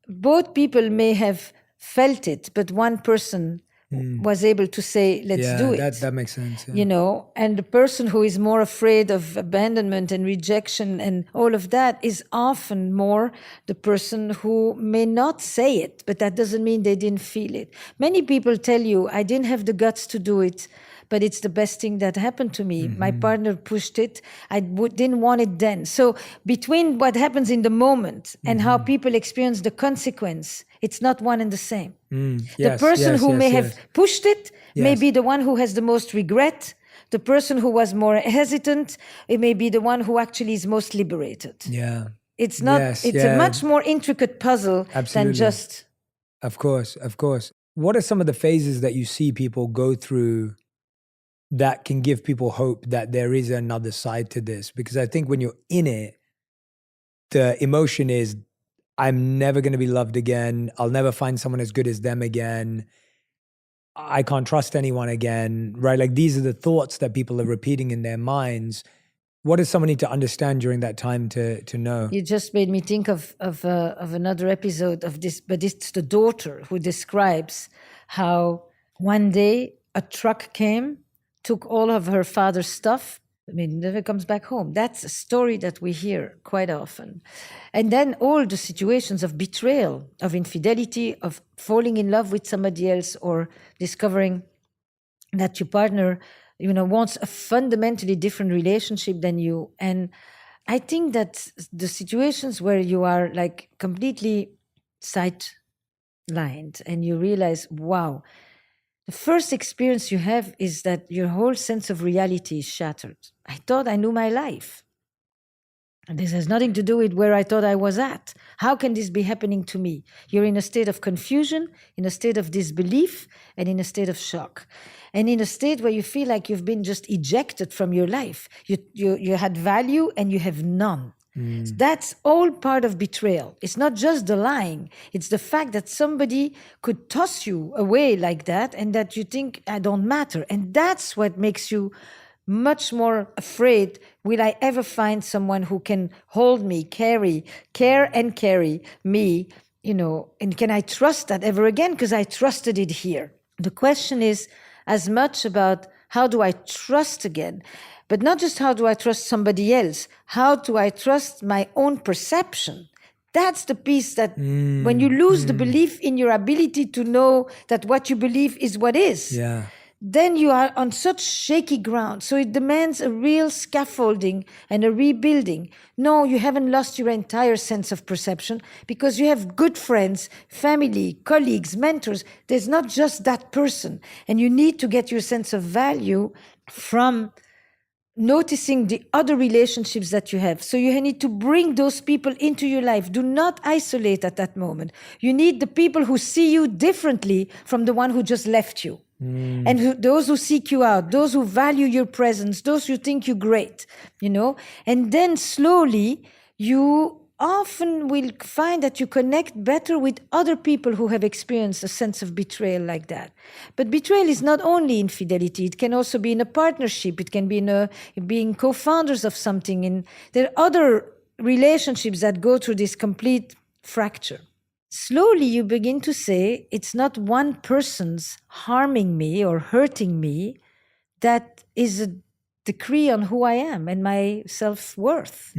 both people may have felt it, but one person was able to say, let's do it. That makes sense. Yeah. And the person who is more afraid of abandonment and rejection and all of that is often more the person who may not say it, but that doesn't mean they didn't feel it. Many people tell you, I didn't have the guts to do it, but it's the best thing that happened to me. My partner pushed it. I didn't want it then. So between what happens in the moment and how people experience the consequence, it's not one and the same. The person who may have pushed it may be the one who has the most regret. The person who was more hesitant, it may be the one who actually is most liberated. Yeah. It's not, a much more intricate puzzle than just... Of course. What are some of the phases that you see people go through that can give people hope that there is another side to this? Because I think when you're in it, the emotion is, I'm never going to be loved again. I'll never find someone as good as them again. I can't trust anyone again, right? Like these are the thoughts that people are repeating in their minds. What does someone need to understand during that time to know? You just made me think of another episode of this, but it's the daughter who describes how one day a truck came, took all of her father's stuff. I mean, never comes back home. That's a story that we hear quite often. And then all the situations of betrayal, of infidelity, of falling in love with somebody else, or discovering that your partner, wants a fundamentally different relationship than you. And I think that the situations where you are like completely sidelined and you realize, wow, the first experience you have is that your whole sense of reality is shattered. I thought I knew my life. And this has nothing to do with where I thought I was at. How can this be happening to me? You're in a state of confusion, in a state of disbelief, and in a state of shock. And in a state where you feel like you've been just ejected from your life. You had value and you have none. That's all part of betrayal. It's not just the lying. It's the fact that somebody could toss you away like that and that you think, I don't matter. And that's what makes you much more afraid. Will I ever find someone who can hold me, care and carry me, and can I trust that ever again? Because I trusted it here. The question is as much about how do I trust again? But not just how do I trust somebody else, how do I trust my own perception? That's the piece that when you lose the belief in your ability to know that what you believe is what is, then you are on such shaky ground. So it demands a real scaffolding and a rebuilding. No, you haven't lost your entire sense of perception because you have good friends, family, colleagues, mentors. There's not just that person. And you need to get your sense of value from noticing the other relationships that you have. So you need to bring those people into your life. Do not isolate at that moment. You need the people who see you differently from the one who just left you. And those who seek you out, those who value your presence, those who think you're great, and then slowly you often will find that you connect better with other people who have experienced a sense of betrayal like that. But betrayal is not only infidelity. It can also be in a partnership. It can be in being co-founders of something. And there are other relationships that go through this complete fracture. Slowly you begin to say, it's not one person's harming me or hurting me that is a decree on who I am and my self-worth.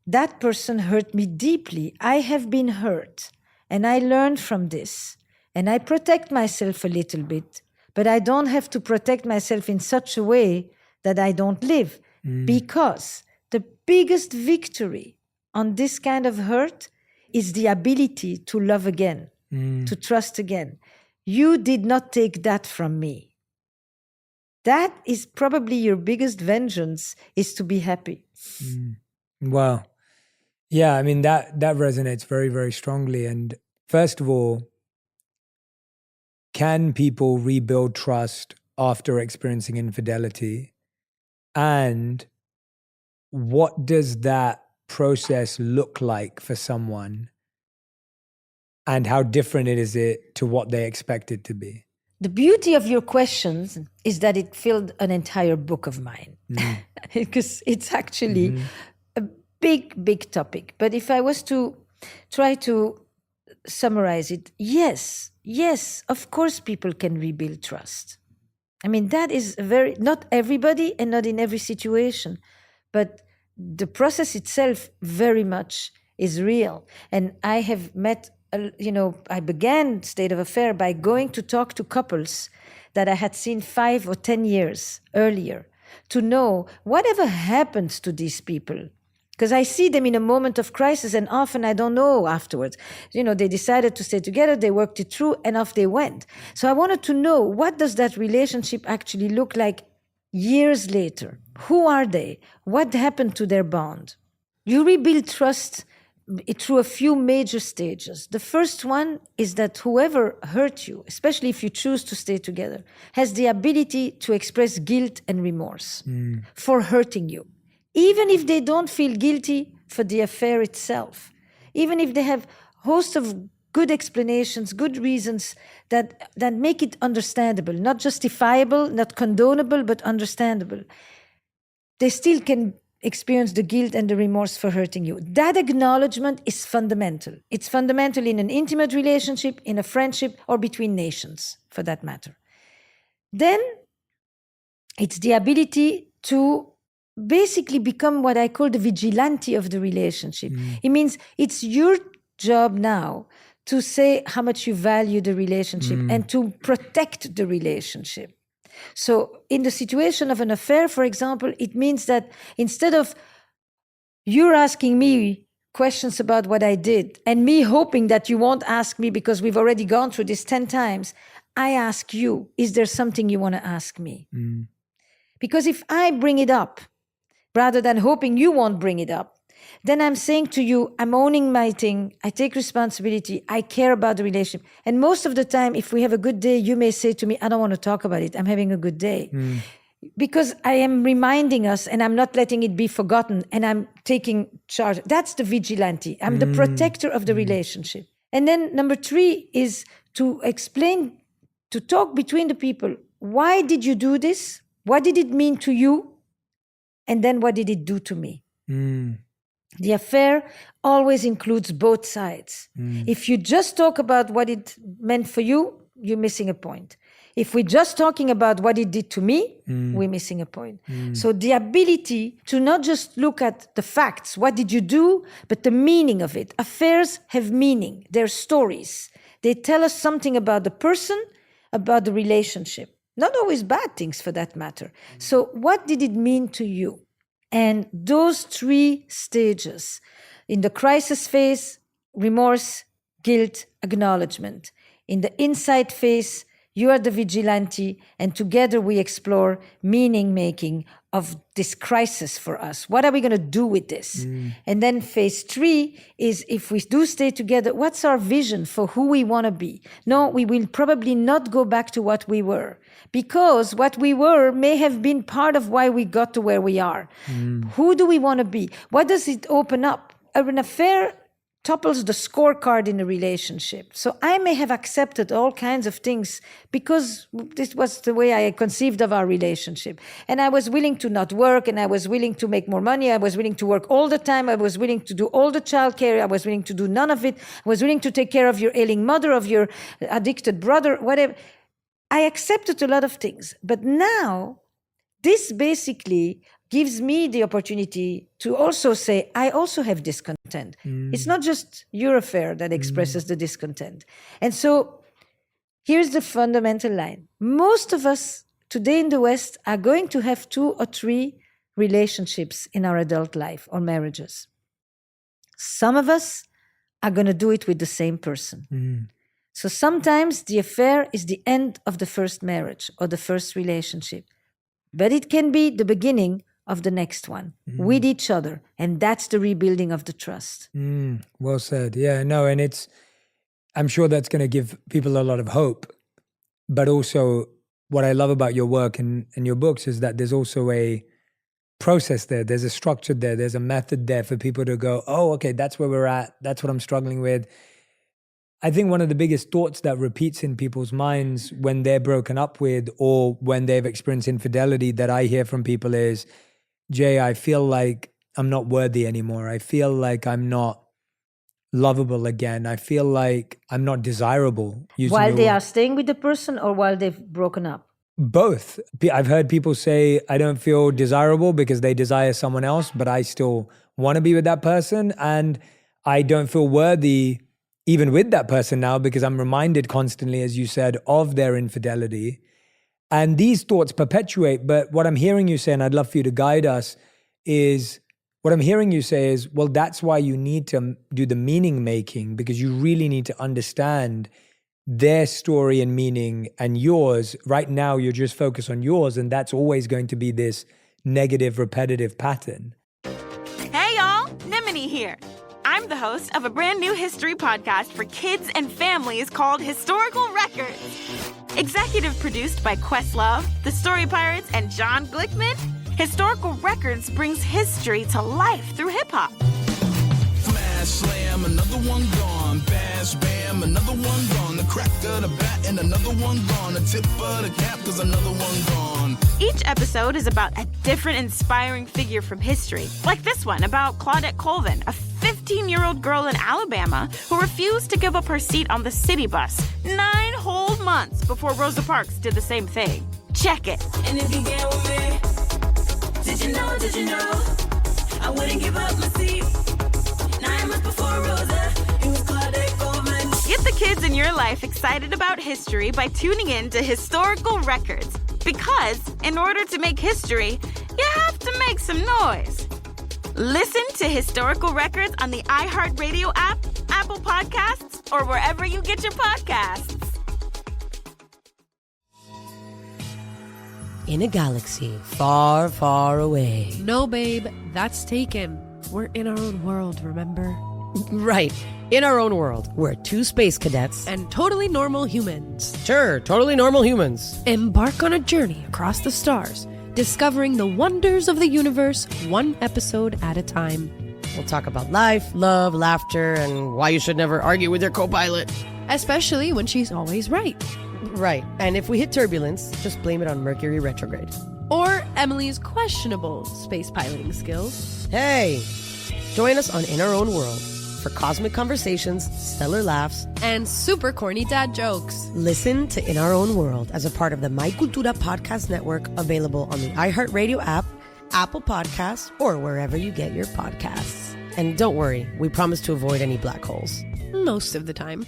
That person hurt me deeply. I have been hurt and I learned from this and I protect myself a little bit, but I don't have to protect myself in such a way that I don't live, because the biggest victory on this kind of hurt is the ability to love again, to trust again. You did not take that from me. That is probably your biggest vengeance, is to be happy. Wow. Yeah, I mean, that resonates very, very strongly. And first of all, can people rebuild trust after experiencing infidelity? And what does that process look like for someone? And how different is it to what they expect it to be? The beauty of your questions is that it filled an entire book of mine. Because it's actually a big, big topic. But if I was to try to summarize it, yes, of course people can rebuild trust. I mean, that is not everybody and not in every situation, but the process itself very much is real. And I have met, I began State of Affair by going to talk to couples that I had seen 5 or 10 years earlier to know whatever happens to these people. Because I see them in a moment of crisis and often I don't know afterwards. They decided to stay together, they worked it through and off they went. So I wanted to know, what does that relationship actually look like years later? Who are they? What happened to their bond? You rebuild trust through a few major stages. The first one is that whoever hurt you, especially if you choose to stay together, has the ability to express guilt and remorse for hurting you. Even if they don't feel guilty for the affair itself, even if they have a host of good explanations, good reasons that make it understandable, not justifiable, not condonable, but understandable, they still can experience the guilt and the remorse for hurting you. That acknowledgement is fundamental. It's fundamental in an intimate relationship, in a friendship, or between nations, for that matter. Then it's the ability to basically become what I call the vigilante of the relationship. It means it's your job now to say how much you value the relationship and to protect the relationship. So in the situation of an affair, for example, it means that instead of you're asking me questions about what I did and me hoping that you won't ask me because we've already gone through this 10 times, I ask you, is there something you want to ask me? Because if I bring it up, rather than hoping you won't bring it up, then I'm saying to you, I'm owning my thing, I take responsibility, I care about the relationship. And most of the time, if we have a good day, you may say to me, I don't want to talk about it, I'm having a good day. Because I am reminding us and I'm not letting it be forgotten and I'm taking charge. That's the vigilante. I'm the protector of the relationship. And then number 3 is to explain, to talk between the people. Why did you do this? What did it mean to you? And then what did it do to me? The affair always includes both sides. If you just talk about what it meant for you, you're missing a point. If we're just talking about what it did to me, we're missing a point. So the ability to not just look at the facts, what did you do, but the meaning of it. Affairs have meaning. They're stories. They tell us something about the person, about the relationship. Not always bad things for that matter. So what did it mean to you? And those 3 stages, in the crisis phase, remorse, guilt, acknowledgement. In the insight phase, you are the vigilante, and together we explore meaning making of this crisis for us. What are we going to do with this? And then phase 3 is, if we do stay together, what's our vision for who we want to be? No, we will probably not go back to what we were, because what we were may have been part of why we got to where we are. Who do we want to be? What does it open up? An affair topples the scorecard in a relationship. So I may have accepted all kinds of things because this was the way I conceived of our relationship. And I was willing to not work, and I was willing to make more money. I was willing to work all the time. I was willing to do all the childcare. I was willing to do none of it. I was willing to take care of your ailing mother, of your addicted brother, whatever. I accepted a lot of things. But now, this basically gives me the opportunity to also say, I also have discontent. It's not just your affair that expresses the discontent. And so here's the fundamental line. Most of us today in the West are going to have 2 or 3 relationships in our adult life or marriages. Some of us are going to do it with the same person. So sometimes the affair is the end of the first marriage or the first relationship. But it can be the beginning of the next one with each other. And that's the rebuilding of the trust. Well said. Yeah, no, and I'm sure that's going to give people a lot of hope. But also what I love about your work and your books is that there's also a process there. There's a structure there. There's a method there for people to go, oh, okay, that's where we're at. That's what I'm struggling with. I think one of the biggest thoughts that repeats in people's minds when they're broken up with or when they've experienced infidelity that I hear from people is, Jay, I feel like I'm not worthy anymore. I feel like I'm not lovable again. I feel like I'm not desirable. While they are staying with the person or while they've broken up? Both. I've heard people say, I don't feel desirable because they desire someone else, but I still want to be with that person. And I don't feel worthy even with that person now because I'm reminded constantly, as you said, of their infidelity. And these thoughts perpetuate. But what I'm hearing you say, and I'd love for you to guide us, is what I'm hearing you say is, well, that's why you need to do the meaning making, because you really need to understand their story and meaning and yours. Right now, you're just focused on yours, and that's always going to be this negative, repetitive pattern. Hey, y'all, Nimini here. I'm the host of a brand new history podcast for kids and families called Historical Records. Executive produced by Questlove, The Story Pirates, and John Glickman, Historical Records brings history to life through hip-hop. Crash slam, another one gone. Bash bam, another one gone. The crack of the bat and another one gone. The tip of the cap, cause another one gone. Each episode is about a different inspiring figure from history, like this one about Claudette Colvin, a 15-year-old girl in Alabama who refused to give up her seat on the city bus 9 whole months before Rosa Parks did the same thing. Check it. And if you get with me, did you know, I wouldn't give up my seat. 9 months before Rosa, it was Claudette Colvin. Get the kids in your life excited about history by tuning in to Historical Records. Because in order to make history, you have to make some noise. Listen to Historical Records on the iHeartRadio app, Apple Podcasts, or wherever you get your podcasts. In a galaxy far, far away. No, babe, that's taken. We're in our own world, remember? Right. In our own world, we're 2 space cadets. And totally normal humans. Sure, totally normal humans. Embark on a journey across the stars, discovering the wonders of the universe, 1 episode at a time. We'll talk about life, love, laughter, and why you should never argue with your co-pilot. Especially when she's always right. Right. And if we hit turbulence, just blame it on Mercury retrograde. Or Emily's questionable space piloting skills. Hey, join us on In Our Own World for cosmic conversations, stellar laughs, and super corny dad jokes. Listen to In Our Own World as a part of the My Cultura podcast network, available on the iHeartRadio app, Apple Podcasts, or wherever you get your podcasts. And don't worry, we promise to avoid any black holes. Most of the time.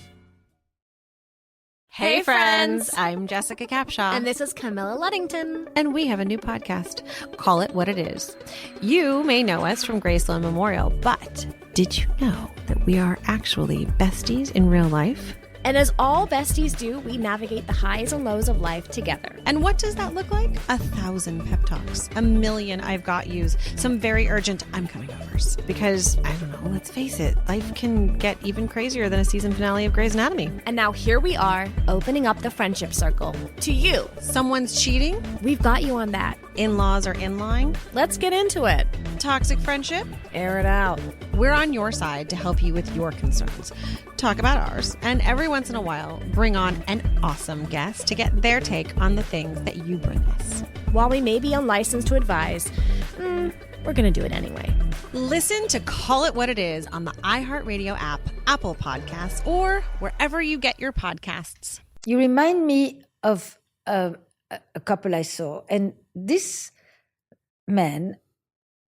Hey friends, I'm Jessica Capshaw. And this is Camilla Luddington. And we have a new podcast, Call It What It Is. You may know us from Graceland Memorial, but did you know that we are actually besties in real life? And as all besties do, we navigate the highs and lows of life together. And what does that look like? 1,000 pep talks, 1,000,000 I've got yous, some very urgent I'm coming overs. Because, I don't know, let's face it, life can get even crazier than a season finale of Grey's Anatomy. And now here we are, opening up the friendship circle to you. Someone's cheating? We've got you on that. In-laws are in line? Let's get into it. Toxic friendship? Air it out. We're on your side to help you with your concerns. Talk about ours, and every once in a while, bring on an awesome guest to get their take on the things that you bring us. While we may be unlicensed to advise, we're going to do it anyway. Listen to Call It What It Is on the iHeartRadio app, Apple Podcasts, or wherever you get your podcasts. You remind me of a couple I saw, and this man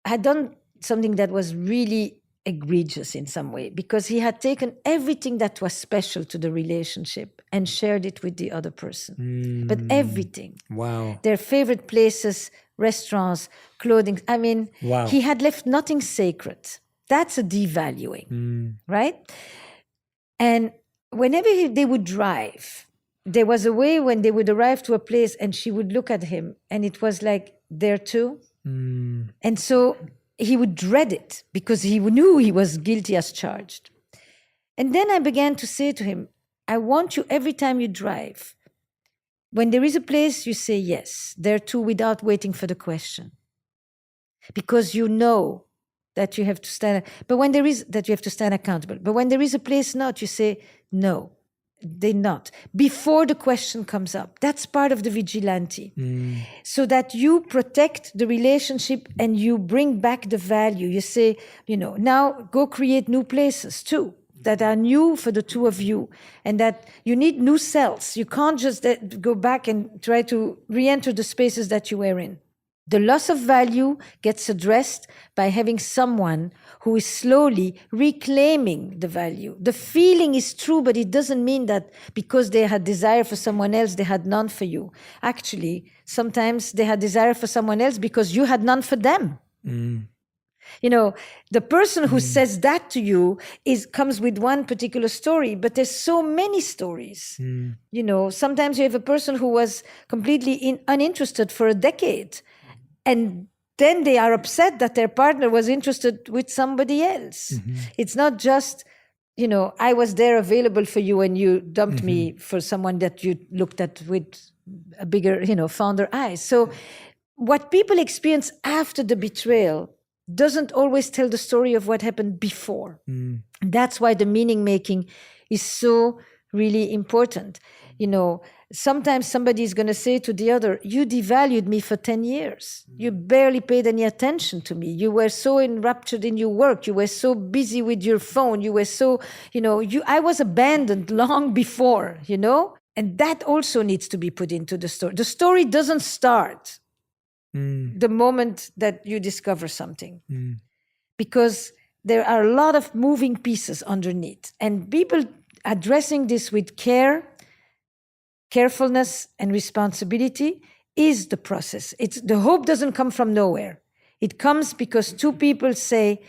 had done something that was really egregious in some way, because he had taken everything that was special to the relationship and shared it with the other person. But everything. Wow. Their favorite places, restaurants, clothing. I mean, wow. He had left nothing sacred. That's a devaluing, right? And whenever they would drive, there was a way when they would arrive to a place and she would look at him and it was like, there too. And so he would dread it because he knew he was guilty as charged. And then I began to say to him, I want you every time you drive, when there is a place, you say yes, there too, without waiting for the question. Because you know that you have to stand, but when there is, that you have to stand accountable. But when there is a place not, you say, no, they not. Before the question comes up. That's part of the vigilante. So that you protect the relationship and you bring back the value. You say, now go create new places too, that are new for the two of you, and that you need new cells. You can't just go back and try to re-enter the spaces that you were in. The loss of value gets addressed by having someone who is slowly reclaiming the value. The feeling is true, but it doesn't mean that because they had desire for someone else, they had none for you. Actually, sometimes they had desire for someone else because you had none for them. The person who says that to you comes with one particular story, but there's so many stories. Sometimes you have a person who was completely uninterested for a decade, and then they are upset that their partner was interested with somebody else. It's not just, I was there available for you and you dumped me for someone that you looked at with a bigger, fonder eyes. So what people experience after the betrayal, doesn't always tell the story of what happened before. And that's why the meaning making is so really important. You know, sometimes somebody is going to say to the other, you devalued me for 10 years. You barely paid any attention to me. You were so enraptured in your work. You were so busy with your phone. You were so, I was abandoned long before, and that also needs to be put into the story. The story doesn't start the moment that you discover something, because there are a lot of moving pieces underneath, and people addressing this with carefulness and responsibility is the process. The hope doesn't come from nowhere. It comes because two people say,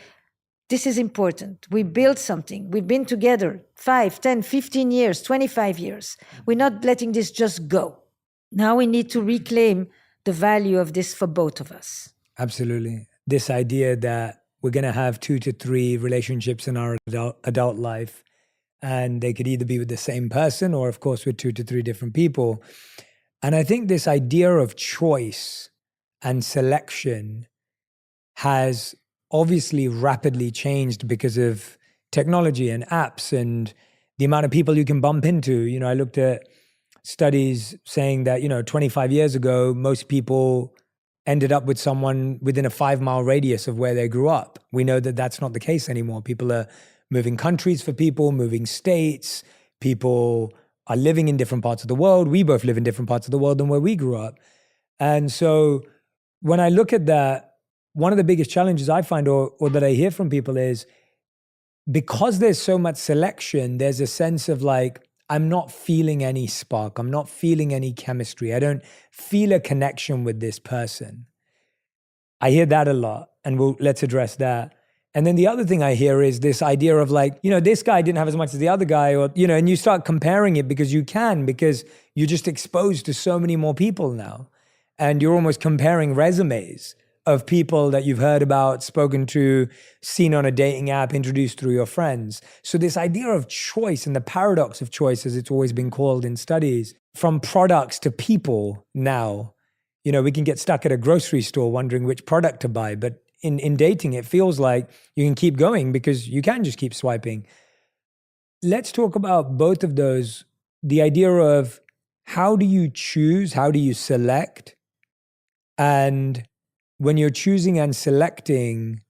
this is important. We built something. We've been together 5, 10, 15 years, 25 years. We're not letting this just go. Now we need to reclaim the value of this for both of us. Absolutely. This idea that we're going to have 2 to 3 relationships in our adult life, and they could either be with the same person or, of course, with 2 to 3 different people. And I think this idea of choice and selection has obviously rapidly changed because of technology and apps and the amount of people you can bump into. I looked at studies saying that, 25 years ago, most people ended up with someone within a 5-mile radius of where they grew up. We know that that's not the case anymore. People are moving countries for people, moving states. People are living in different parts of the world. We both live in different parts of the world than where we grew up. And so when I look at that, one of the biggest challenges I find or that I hear from people is because there's so much selection, there's a sense of like, I'm not feeling any spark. I'm not feeling any chemistry. I don't feel a connection with this person. I hear that a lot, and let's address that. And then the other thing I hear is this idea of like, this guy didn't have as much as the other guy, or, and you start comparing it because you're just exposed to so many more people now. And you're almost comparing resumes of people that you've heard about, spoken to, seen on a dating app, introduced through your friends. So this idea of choice and the paradox of choice, as it's always been called in studies, from products to people now, we can get stuck at a grocery store wondering which product to buy, but in dating, it feels like you can keep going because you can just keep swiping. Let's talk about both of those. The idea of how do you choose? How do you select? And when you're choosing and selecting,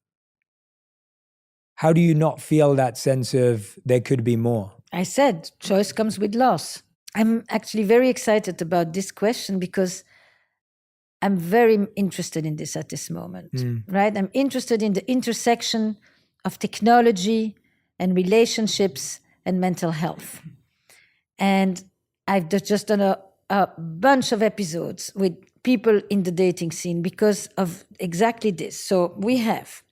how do you not feel that sense of there could be more? I said choice comes with loss. I'm actually very excited about this question because I'm very interested in this at this moment, right? I'm interested in the intersection of technology and relationships and mental health. And I've just done a bunch of episodes with people in the dating scene because of exactly this. So we have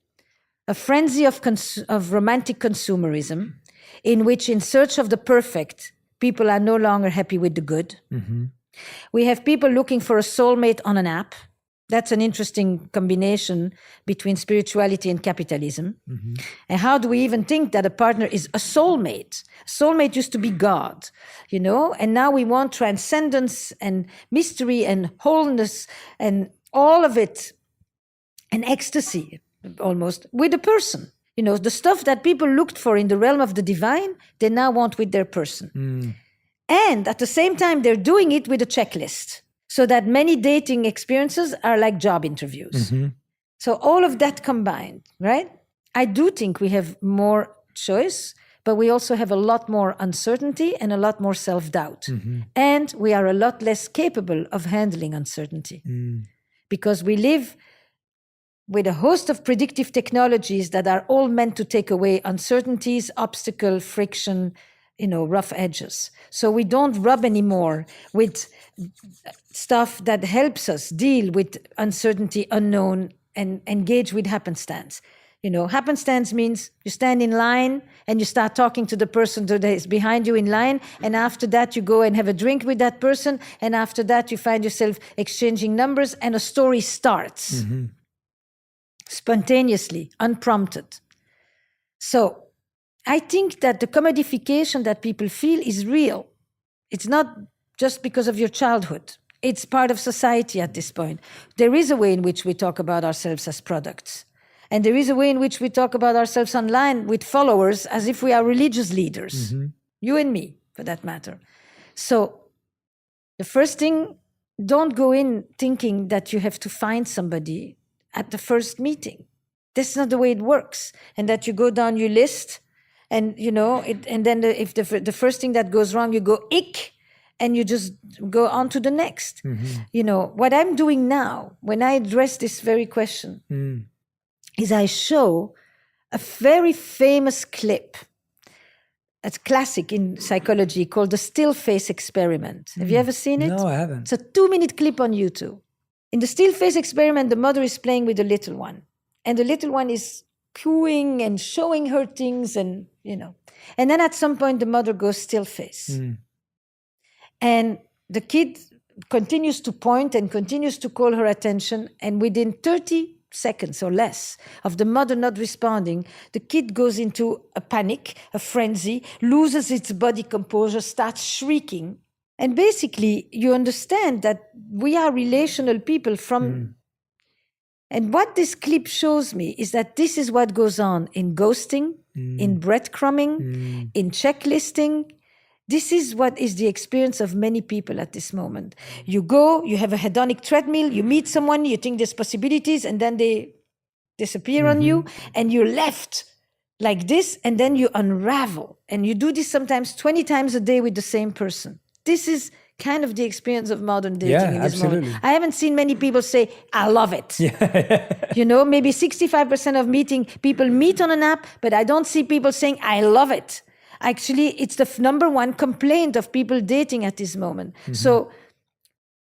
a frenzy of romantic consumerism in which, in search of the perfect, people are no longer happy with the good. Mm-hmm. We have people looking for a soulmate on an app. That's an interesting combination between spirituality and capitalism. Mm-hmm. And how do we even think that a partner is a soulmate? Soulmate used to be God, and now we want transcendence and mystery and wholeness and all of it, and ecstasy almost with a person. The stuff that people looked for in the realm of the divine, they now want with their person. Mm. And at the same time, they're doing it with a checklist, so that many dating experiences are like job interviews. Mm-hmm. So all of that combined, right? I do think we have more choice, but we also have a lot more uncertainty and a lot more self-doubt. Mm-hmm. And we are a lot less capable of handling uncertainty because we live with a host of predictive technologies that are all meant to take away uncertainties, obstacle, friction, rough edges. So we don't rub anymore with stuff that helps us deal with uncertainty, unknown, and engage with happenstance. Happenstance means you stand in line and you start talking to the person that is behind you in line, and after that you go and have a drink with that person, and after that you find yourself exchanging numbers and a story starts. Mm-hmm. Spontaneously, unprompted. So I think that the commodification that people feel is real. It's not just because of your childhood. It's part of society at this point. There is a way in which we talk about ourselves as products. And there is a way in which we talk about ourselves online with followers as if we are religious leaders. You and me, for that matter. So the first thing, don't go in thinking that you have to find somebody at the first meeting. That's not the way it works. And that you go down your list and, and then if the first thing that goes wrong, you go ick and you just go on to the next. What I'm doing now, when I address this very question, is I show a very famous clip. It's classic in psychology called the still face experiment. Have you ever seen it? No, I haven't. It's a 2-minute clip on YouTube. In the still face experiment, the mother is playing with the little one. And the little one is cooing and showing her things and, And then at some point, the mother goes still face. And the kid continues to point and continues to call her attention. And within 30 seconds or less of the mother not responding, the kid goes into a panic, a frenzy, loses its body composure, starts shrieking. And basically, you understand that we are relational people from... And what this clip shows me is that this is what goes on in ghosting, in breadcrumbing, in checklisting. This is what is the experience of many people at this moment. You go, you have a hedonic treadmill, you meet someone, you think there's possibilities, and then they disappear on you, and you're left like this, and then you unravel. And you do this sometimes 20 times a day with the same person. This is kind of the experience of modern dating in this moment. I haven't seen many people say, I love it. Maybe 65% of people meet on an app, but I don't see people saying, I love it. Actually, it's the number one complaint of people dating at this moment. So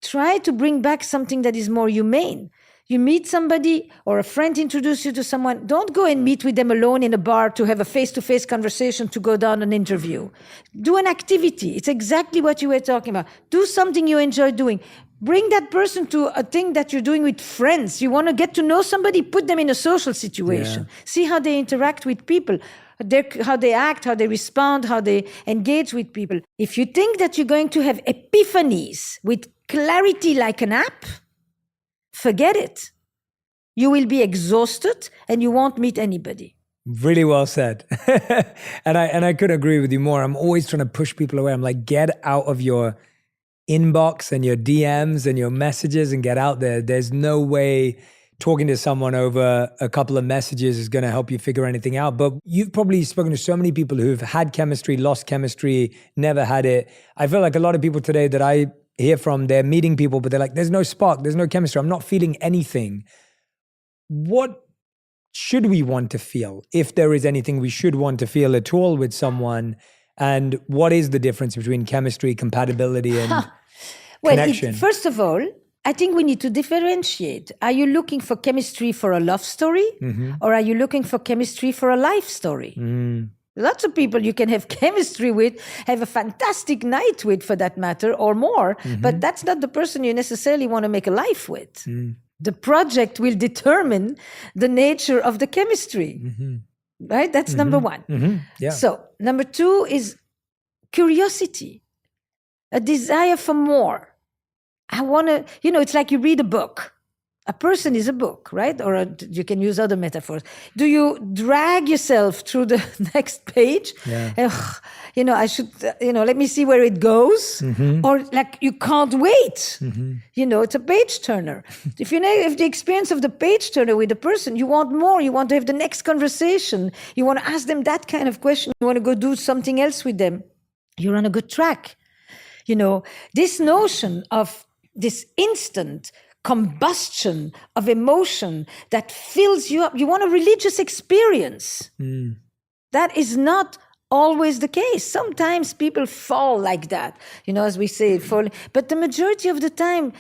try to bring back something that is more humane. You meet somebody or a friend introduces you to someone, don't go and meet with them alone in a bar to have a face-to-face conversation to go down an interview. Do an activity. It's exactly what you were talking about. Do something you enjoy doing. Bring that person to a thing that you're doing with friends. You want to get to know somebody, put them in a social situation. See how they interact with people. How they act, how they respond, how they engage with people. If you think that you're going to have epiphanies with clarity like an app, forget it. You will be exhausted and you won't meet anybody. Really well said. and I couldn't agree with you more. I'm always trying to push people away. I'm like, get out of your inbox and your DMs and your messages and get out there. There's no way talking to someone over a couple of messages is going to help you figure anything out. But you've probably spoken to so many people who've had chemistry, lost chemistry, never had it. I feel like a lot of people today that I hear from, they're meeting people, but they're like, there's no spark, there's no chemistry, I'm not feeling anything. What should we want to feel, if there is anything we should want to feel at all with someone? And what is the difference between chemistry, compatibility, and connection? First of all, I think we need to differentiate. Are you looking for chemistry for a love story? Or are you looking for chemistry for a life story? Lots of people you can have chemistry with, have a fantastic night with for that matter, or more, but that's not the person you necessarily want to make a life with. The project will determine the nature of the chemistry, right? That's number one. So number two is curiosity, a desire for more. I want to, it's like you read a book. A person is a book, right? Or you can use other metaphors. Do you drag yourself through the next page? I should, let me see where it goes. Or like you can't wait. It's a page turner. If the experience of the page turner with a person, you want more. You want to have the next conversation. You want to ask them that kind of question. You want to go do something else with them. You're on a good track. This notion of this instant combustion of emotion that fills you up. You want a religious experience. That is not always the case. Sometimes people fall like that, as we say, fall. But the majority of the time,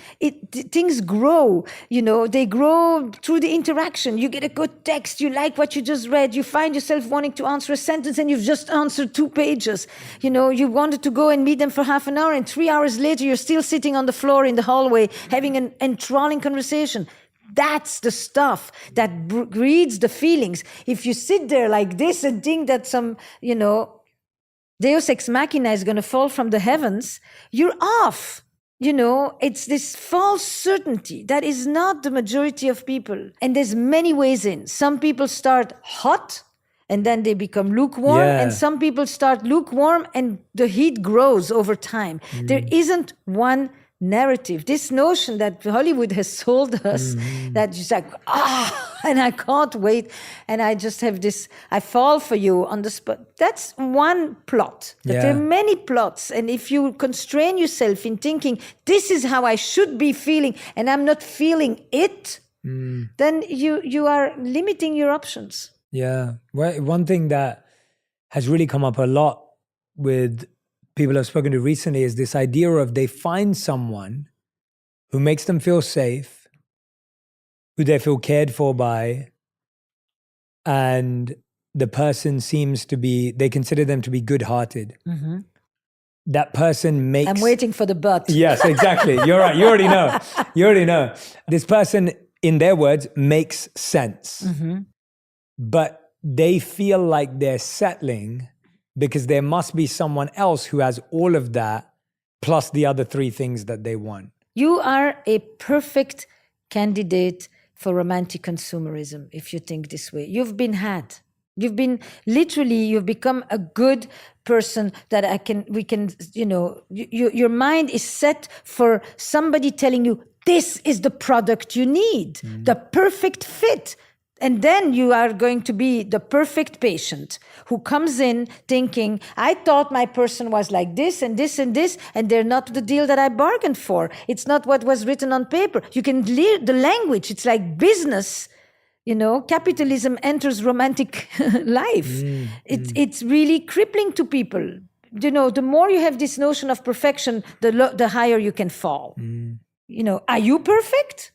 things grow. They grow through the interaction. You get a good text. You like what you just read. You find yourself wanting to answer a sentence, and you've just answered 2 pages. You wanted to go and meet them for half an hour, and 3 hours later, you're still sitting on the floor in the hallway having an enthralling conversation. That's the stuff that breeds the feelings. If you sit there like this and think that some, Deus ex machina is going to fall from the heavens, you're off. It's this false certainty that is not the majority of people. And there's many ways in. Some people start hot and then they become lukewarm. Yeah. And some people start lukewarm and the heat grows over time. There isn't one narrative. This notion that Hollywood has sold us, that just like, and I can't wait. And I just have this, I fall for you on the spot. That's one plot. But there are many plots. And if you constrain yourself in thinking, this is how I should be feeling, and I'm not feeling it, then you are limiting your options. Yeah. Well, one thing that has really come up a lot with people I've spoken to recently is this idea of they find someone who makes them feel safe, who they feel cared for by, and the person seems to be, they consider them to be good-hearted. That person makes... I'm waiting for the but. Yes, exactly. You're right. You already know. You already know. This person, in their words, makes sense. But they feel like they're settling because there must be someone else who has all of that plus the other three things that they want. You are a perfect candidate for romantic consumerism if you think this way. You've been had. You've become a good person that your mind is set for somebody telling you, this is the product you need, the perfect fit. And then you are going to be the perfect patient who comes in thinking, I thought my person was like this and this and this, and they're not the deal that I bargained for. It's not what was written on paper. You can hear the language. It's like business. Capitalism enters romantic life. It's really crippling to people. The more you have this notion of perfection, the higher you can fall. Are you perfect?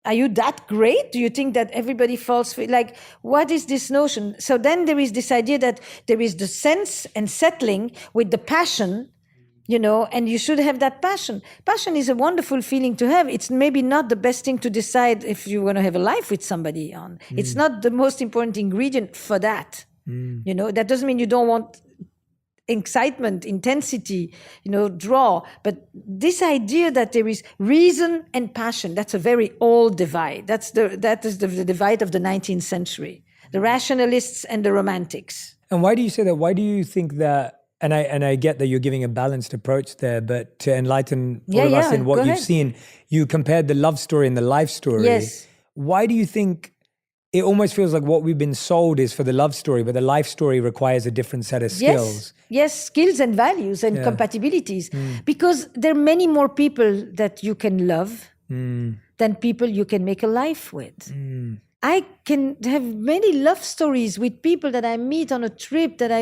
Are you that great? Do you think that everybody falls for it? Like, what is this notion? So then there is this idea that there is the sense and settling with the passion, and you should have that passion. Passion is a wonderful feeling to have. It's maybe not the best thing to decide if you want to have a life with somebody on. It's not the most important ingredient for that. That doesn't mean you don't want excitement, intensity, draw. But this idea that there is reason and passion, that's a very old divide. That is the divide of the 19th century, the rationalists and the romantics. And why do you say that? Why do you think that? And I get that you're giving a balanced approach there, but to enlighten all of us in what you've seen, you compared the love story and the life story. Yes. Why do you think it almost feels like what we've been sold is for the love story, but the life story requires a different set of skills? Yes, skills and values and compatibilities. Because there are many more people that you can love than people you can make a life with. I can have many love stories with people that I meet on a trip that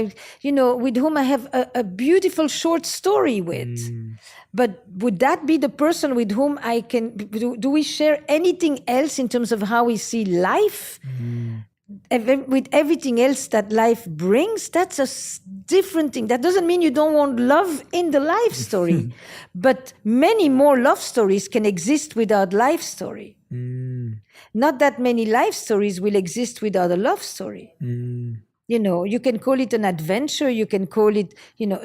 with whom I have a beautiful short story with. But would that be the person with whom I can, do we share anything else in terms of how we see life? With everything else that life brings, that's a different thing. That doesn't mean you don't want love in the life story. But many more love stories can exist without life story. Not that many life stories will exist without a love story. You can call it an adventure, you can call it,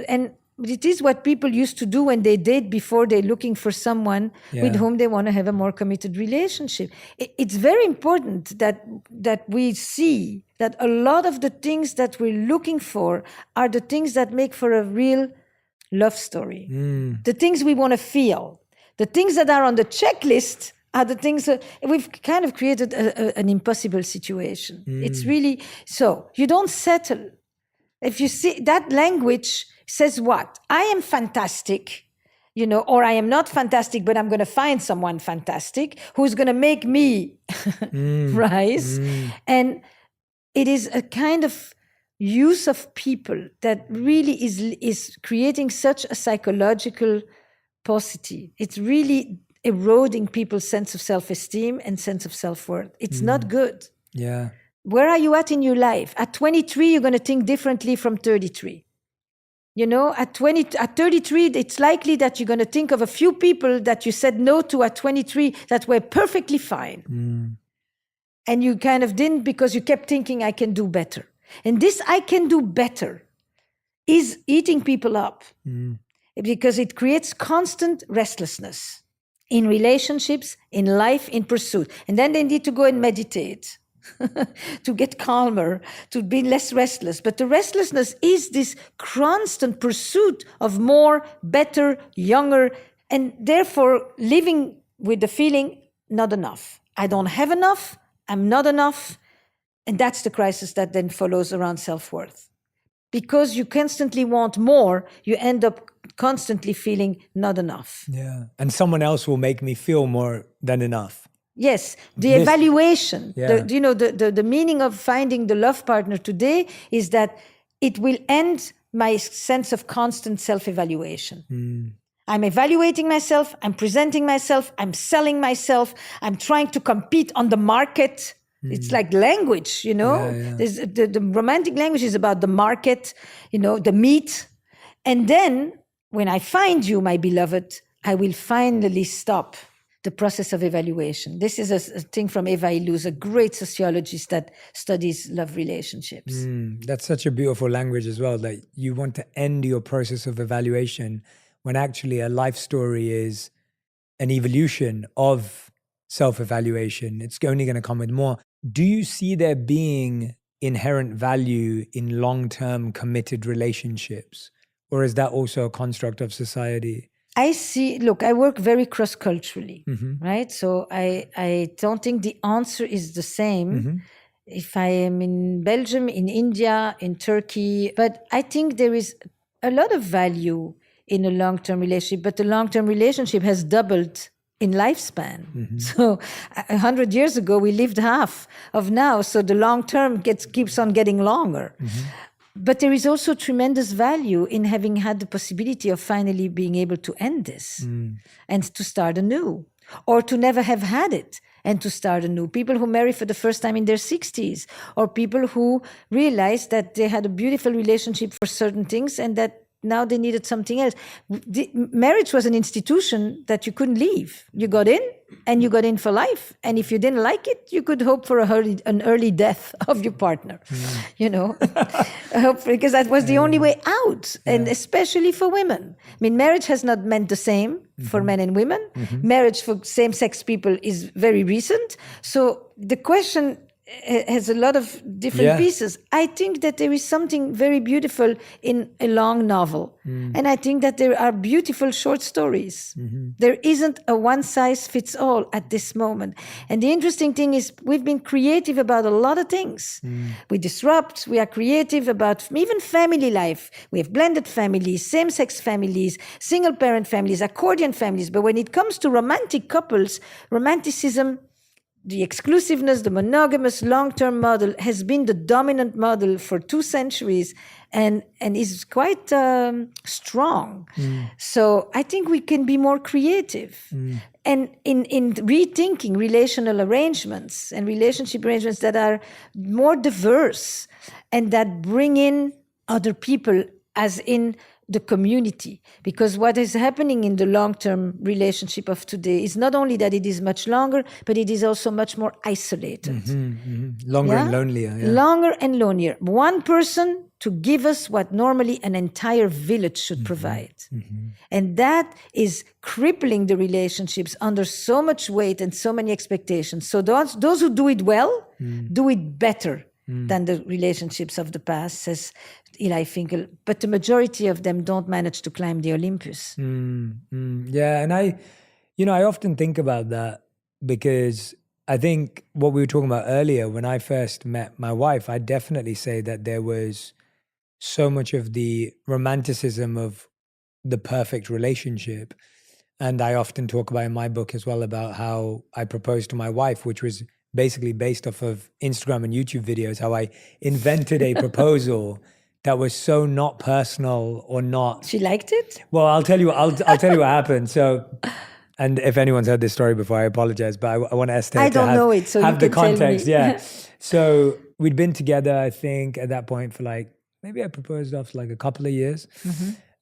and it is what people used to do when they date before they're looking for someone with whom they want to have a more committed relationship. It's very important that we see that a lot of the things that we're looking for are the things that make for a real love story. The things we want to feel. The things that are on the checklist are the things that we've kind of created an impossible situation. It's really, so you don't settle. If you see that language says what? I am fantastic, or I am not fantastic, but I'm going to find someone fantastic who's going to make me rise. And it is a kind of use of people that really is creating such a psychological paucity. It's really eroding people's sense of self-esteem and sense of self-worth. It's not good. Yeah. Where are you at in your life? At 23, you're going to think differently from 33. At 33, it's likely that you're going to think of a few people that you said no to at 23 that were perfectly fine. And you kind of didn't because you kept thinking, I can do better. And this I can do better is eating people up. because it creates constant restlessness in relationships, in life, in pursuit. And then they need to go and meditate to get calmer, to be less restless. But the restlessness is this constant pursuit of more, better, younger, and therefore living with the feeling, not enough. I don't have enough, I'm not enough. And that's the crisis that then follows around self-worth. Because you constantly want more, you end up constantly feeling not enough. Yeah. And someone else will make me feel more than enough. Yes, the evaluation, Yeah. the meaning of finding the love partner today is that it will end my sense of constant self-evaluation. I'm evaluating myself, I'm presenting myself, I'm selling myself, I'm trying to compete on the market. It's like language, There's, the romantic language is about the market, the meat. And then when I find you, my beloved, I will finally stop the process of evaluation. This is a thing from Eva Illouz, a great sociologist that studies love relationships. That's such a beautiful language as well, that you want to end your process of evaluation when actually a life story is an evolution of self-evaluation. It's only going to come with more. Do you see there being inherent value in long-term committed relationships? Or is that also a construct of society? I work very cross-culturally, right? So I don't think the answer is the same if I am in Belgium, in India, in Turkey. But I think there is a lot of value in a long-term relationship, but the long-term relationship has doubled in lifespan. So 100 years ago, we lived half of now. So the long-term keeps on getting longer. But there is also tremendous value in having had the possibility of finally being able to end this and to start anew, or to never have had it and to start anew. People who marry for the first time in their 60s, or people who realize that they had a beautiful relationship for certain things and that now they needed something else. Marriage was an institution that you couldn't leave. You got in, and you got in for life. And if you didn't like it, you could hope for an early death of your partner, because that was the only way out, and especially for women. I mean, marriage has not meant the same for men and women. Marriage for same-sex people is very recent. So the question has a lot of different pieces. I think that there is something very beautiful in a long novel. And I think that there are beautiful short stories. There isn't a one-size-fits-all at this moment. And the interesting thing is we've been creative about a lot of things. We disrupt, we are creative about even family life. We have blended families, same-sex families, single-parent families, accordion families. But when it comes to romantic couples, romanticism, the exclusiveness, the monogamous long-term model has been the dominant model for 2 centuries and is quite strong. So I think we can be more creative. And in rethinking relational arrangements and relationship arrangements that are more diverse and that bring in other people as in the community. Because what is happening in the long-term relationship of today is not only that it is much longer, but it is also much more isolated. Longer and lonelier. Longer and lonelier. One person to give us what normally an entire village should provide. And that is crippling the relationships under so much weight and so many expectations. So those who do it well, do it better than the relationships of the past, says Eli Finkel. But the majority of them don't manage to climb the Olympus. Yeah, and I often think about that because I think what we were talking about earlier, when I first met my wife, I'd definitely say that there was so much of the romanticism of the perfect relationship. And I often talk about in my book as well about how I proposed to my wife, which was basically based off of Instagram and YouTube videos, how I invented a proposal that was so not personal or not. She liked it? Well, I'll tell you what happened. So, and if anyone's heard this story before, I apologize, but I want Esther I to don't know it, so have you the can tell me. context. Yeah. So we'd been together, I think, at that point for maybe I proposed after a couple of years.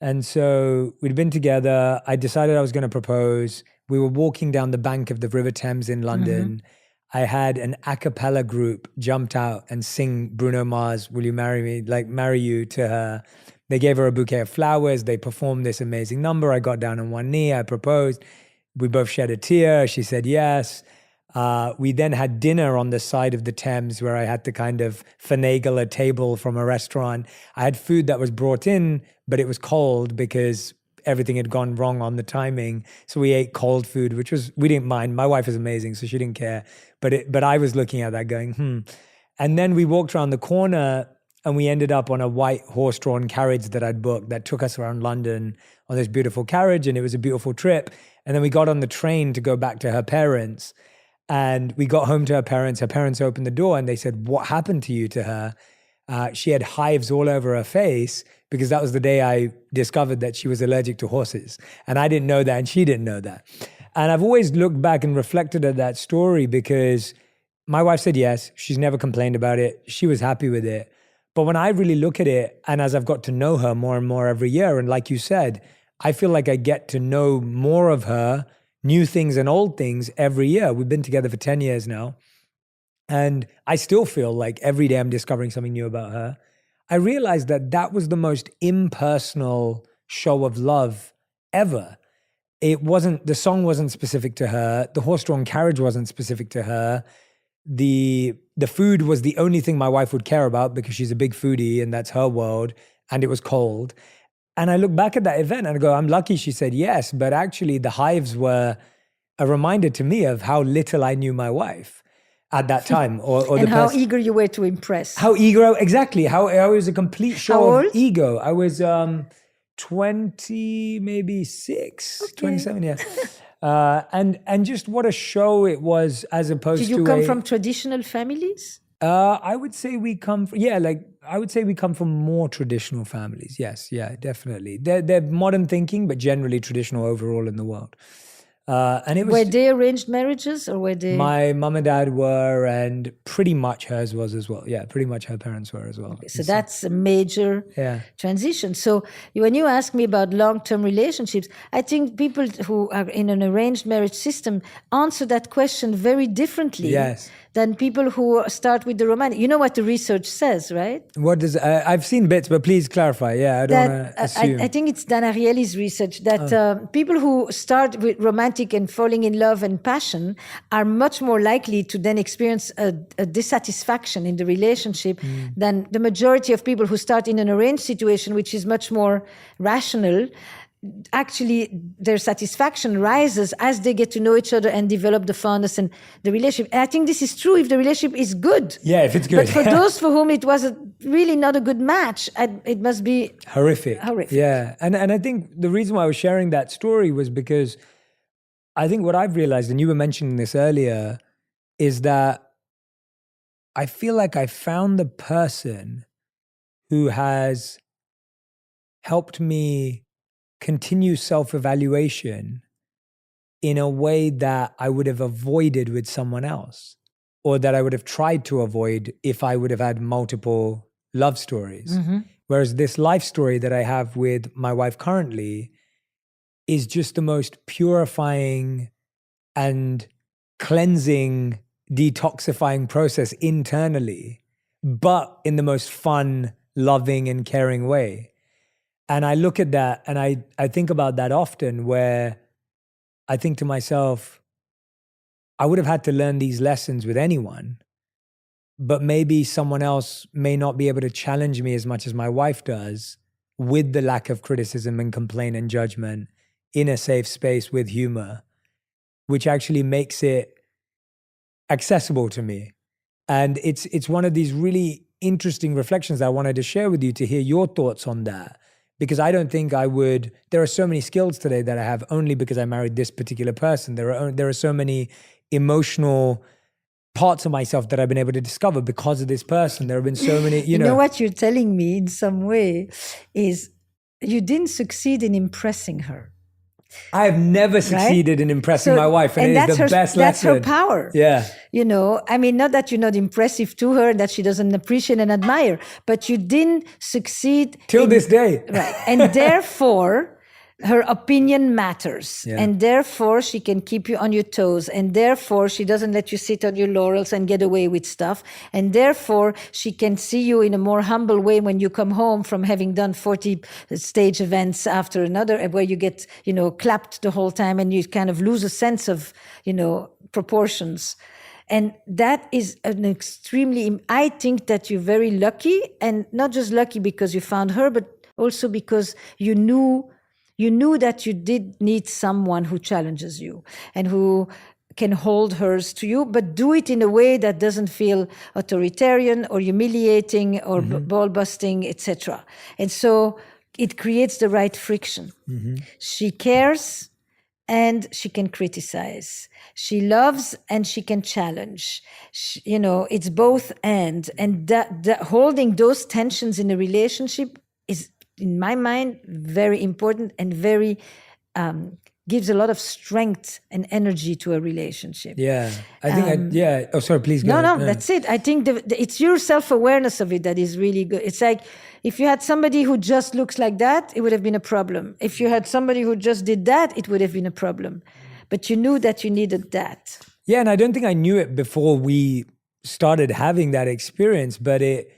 And so we'd been together. I decided I was going to propose. We were walking down the bank of the River Thames in London. I had an a cappella group jumped out and sing Bruno Mars, "Will You Marry Me?" Marry you to her. They gave her a bouquet of flowers. They performed this amazing number. I got down on one knee. I proposed. We both shed a tear. She said yes. We then had dinner on the side of the Thames where I had to kind of finagle a table from a restaurant. I had food that was brought in, but it was cold because everything had gone wrong on the timing. So we ate cold food, which was, we didn't mind. My wife is amazing, so she didn't care. But I was looking at that going, And then we walked around the corner and we ended up on a white horse-drawn carriage that I'd booked that took us around London on this beautiful carriage, and it was a beautiful trip. And then we got on the train to go back to her parents. And we got home to her parents. Her parents opened the door and they said, "What happened to you?" to her. She had hives all over her face because that was the day I discovered that she was allergic to horses. And I didn't know that and she didn't know that. And I've always looked back and reflected at that story because my wife said yes. She's never complained about it. She was happy with it. But when I really look at it, and as I've got to know her more and more every year, and like you said, I feel like I get to know more of her, new things and old things every year. We've been together for 10 years now. And I still feel like every day I'm discovering something new about her. I realized that that was the most impersonal show of love ever. It wasn't, the song wasn't specific to her. The horse-drawn carriage wasn't specific to her. The food was the only thing my wife would care about because she's a big foodie and that's her world. And it was cold. And I look back at that event and I go, I'm lucky she said yes. But actually the hives were a reminder to me of how little I knew my wife at that time. And how eager you were to impress. How eager, exactly. How I was a complete show of ego. I was 20, maybe 27, yeah. And just what a show it was as opposed to Did you come from traditional families? I would say we come from, I would say we come from more traditional families. Yes, yeah, definitely. They're modern thinking, but generally traditional overall in the world. And it was, were they arranged marriages or were they? My mum and dad were, and pretty much hers was as well. Yeah, pretty much her parents were as well. Okay, so that's a major transition. So when you ask me about long-term relationships, I think people who are in an arranged marriage system answer that question very differently than people who start with the romantic. You know what the research says, right? What does, I've seen bits, but please clarify. Yeah, I don't want to assume. I think it's Dan Ariely's research that people who start with romantic and falling in love and passion are much more likely to then experience a dissatisfaction in the relationship than the majority of people who start in an arranged situation, which is much more rational. Actually, their satisfaction rises as they get to know each other and develop the fondness and the relationship. And I think this is true if the relationship is good. Yeah, if it's good. But for those for whom it was really not a good match, it must be horrific. Yeah, and I think the reason why I was sharing that story was because I think what I've realized, and you were mentioning this earlier, is that I feel like I found the person who has helped me continue self-evaluation in a way that I would have avoided with someone else, or that I would have tried to avoid if I would have had multiple love stories. Whereas this life story that I have with my wife currently is just the most purifying and cleansing, detoxifying process internally, but in the most fun, loving, and caring way. And I look at that and I think about that often, where I think to myself, I would have had to learn these lessons with anyone, but maybe someone else may not be able to challenge me as much as my wife does with the lack of criticism and complaint and judgment in a safe space with humor, which actually makes it accessible to me. And it's one of these really interesting reflections that I wanted to share with you, to hear your thoughts on that. Because I don't think I would, there are so many skills today that I have only because I married this particular person. There are so many emotional parts of myself that I've been able to discover because of this person. There have been so many, you know. What you're telling me in some way is you didn't succeed in impressing her. I have never succeeded in impressing my wife, and it is the best lesson. That's her power. Yeah. You know, I mean, not that you're not impressive to her and that she doesn't appreciate and admire, but you didn't succeed. Till this day. Right. And therefore, her opinion matters, Yeah. and therefore she can keep you on your toes, and therefore she doesn't let you sit on your laurels and get away with stuff, and therefore she can see you in a more humble way when you come home from having done 40 stage events after another, where you get, clapped the whole time and you kind of lose a sense of, proportions. And that is an extremely, I think that you're very lucky, and not just lucky because you found her, but also because you knew that you did need someone who challenges you and who can hold hers to you, but do it in a way that doesn't feel authoritarian or humiliating or ball busting, etc. And so it creates the right friction. She cares and she can criticize. She loves and she can challenge. It's both and that holding those tensions in a relationship is, in my mind, very important and very gives a lot of strength and energy to a relationship. Yeah, I think. Oh, sorry. Please go. No, that's it. I think it's your self-awareness of it that is really good. It's like if you had somebody who just looks like that, it would have been a problem. If you had somebody who just did that, it would have been a problem. But you knew that you needed that. Yeah, and I don't think I knew it before we started having that experience, but it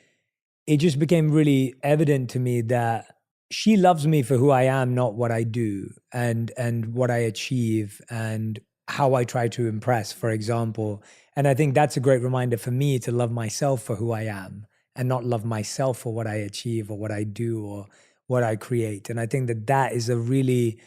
just became really evident to me that she loves me for who I am, not what I do and what I achieve and how I try to impress, for example. And I think that's a great reminder for me to love myself for who I am and not love myself for what I achieve or what I do or what I create. And I think that is a really,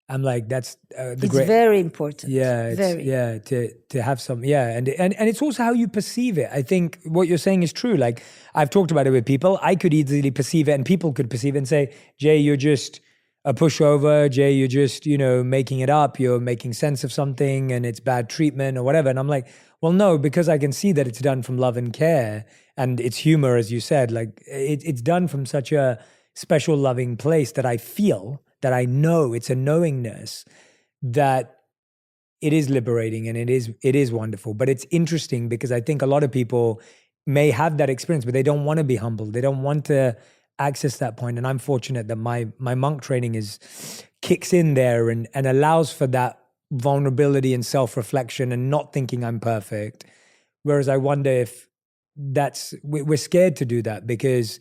I'm like, that's it's very important. Yeah, to have some, and it's also how you perceive it. I think what you're saying is true. Like I've talked about it with people. I could easily perceive it, and people could perceive it and say, "Jay, you're just a pushover. Jay, you're just making it up. You're making sense of something, and it's bad treatment or whatever." And I'm like, well, no, because I can see that it's done from love and care, and it's humor, as you said. Like it's done from such a special, loving place that I feel. That I know, it's a knowingness that it is liberating and it is wonderful. But it's interesting because I think a lot of people may have that experience, but they don't want to be humbled. They don't want to access that point. And I'm fortunate that my monk training kicks in there and allows for that vulnerability and self-reflection and not thinking I'm perfect. Whereas I wonder if we're scared to do that because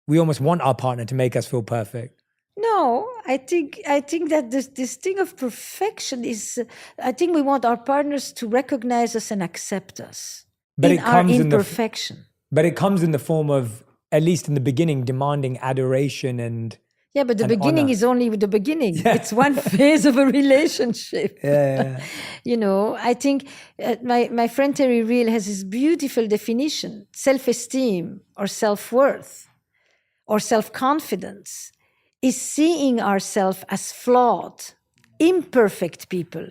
we almost want our partner to make us feel perfect. No, I think that this thing of perfection is, I think we want our partners to recognize us and accept us in our imperfection. But it comes in the form of, at least in the beginning, demanding adoration and but the beginning is only the beginning. Yeah. It's one phase of a relationship. Yeah. I think my friend Terry Real has this beautiful definition: self-esteem or self-worth or self-confidence is seeing ourselves as flawed, imperfect people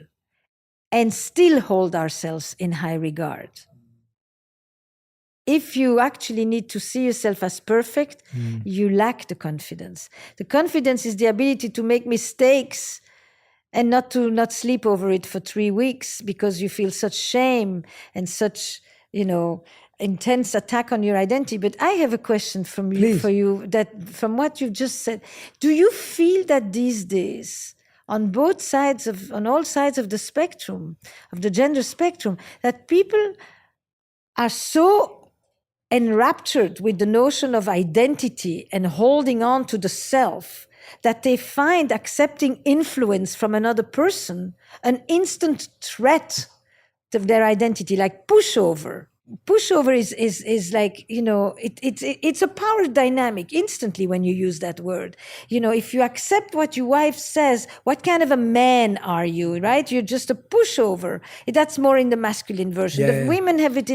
and still hold ourselves in high regard. If you actually need to see yourself as perfect, you lack the confidence. The confidence is the ability to make mistakes and not sleep over it for 3 weeks because you feel such shame and such, intense attack on your identity. But I have a question for you that from what you've just said, do you feel that these days on all sides of the spectrum, of the gender spectrum, that people are so enraptured with the notion of identity and holding on to the self that they find accepting influence from another person an instant threat to their identity, like pushover? Pushover is like, it's a power dynamic instantly when you use that word. If you accept what your wife says, what kind of a man are you, right? You're just a pushover. That's more in the masculine version. The women have it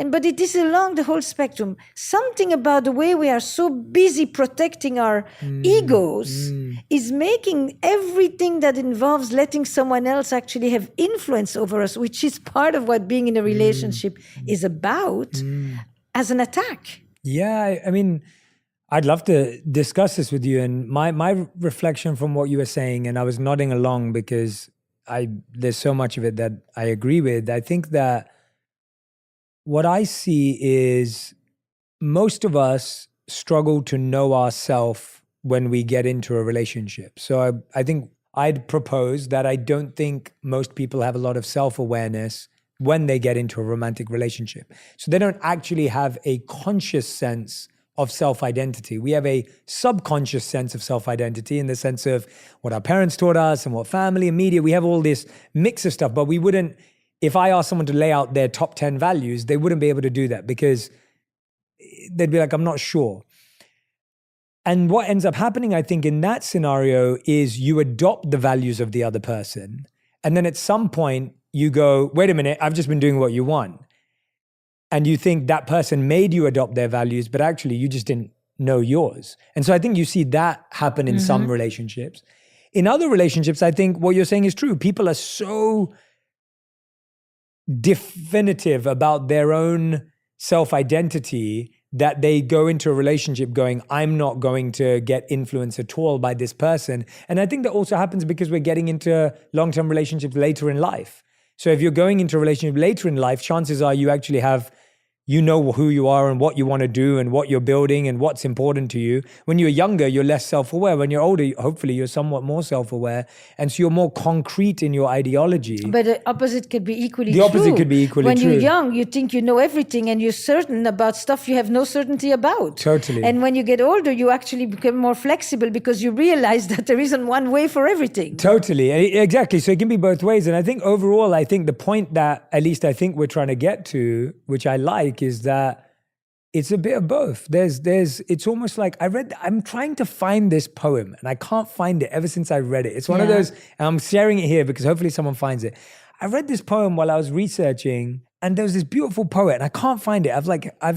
but it is along the whole spectrum. Something about the way we are so busy protecting our egos is making everything that involves letting someone else actually have influence over us, which is part of what being in a relationship is about, as an attack. Yeah, I mean, I'd love to discuss this with you. And my reflection from what you were saying, and I was nodding along because there's so much of it that I agree with. I think that what I see is most of us struggle to know ourselves when we get into a relationship. So I think I'd propose that I don't think most people have a lot of self-awareness when they get into a romantic relationship. So they don't actually have a conscious sense of self-identity. We have a subconscious sense of self-identity in the sense of what our parents taught us and what family and media, we have all this mix of stuff, but we wouldn't, if I asked someone to lay out their top 10 values, they wouldn't be able to do that because they'd be like, I'm not sure. And what ends up happening, I think, in that scenario is you adopt the values of the other person. And then at some point you go, wait a minute, I've just been doing what you want. And you think that person made you adopt their values, but actually you just didn't know yours. And so I think you see that happen in some relationships. In other relationships, I think what you're saying is true. People are so definitive about their own self-identity that they go into a relationship going, I'm not going to get influenced at all by this person. And I think that also happens because we're getting into long-term relationships later in life. So if you're going into a relationship later in life, chances are you actually have, you know who you are and what you want to do and what you're building and what's important to you. When you're younger, you're less self-aware. When you're older, hopefully you're somewhat more self-aware. And so you're more concrete in your ideology. But the opposite could be equally true. The opposite could be equally when true. When you're young, you think you know everything and you're certain about stuff you have no certainty about. Totally. And when you get older, you actually become more flexible because you realize that there isn't one way for everything. Totally. Exactly. So it can be both ways. And I think overall, I think the point that at least I think we're trying to get to, which I like, is that it's a bit of both. It's almost like I'm trying to find this poem and I can't find it ever since I read it. It's one of those, and I'm sharing it here because hopefully someone finds it. I read this poem while I was researching and there was this beautiful poet and I can't find it. I've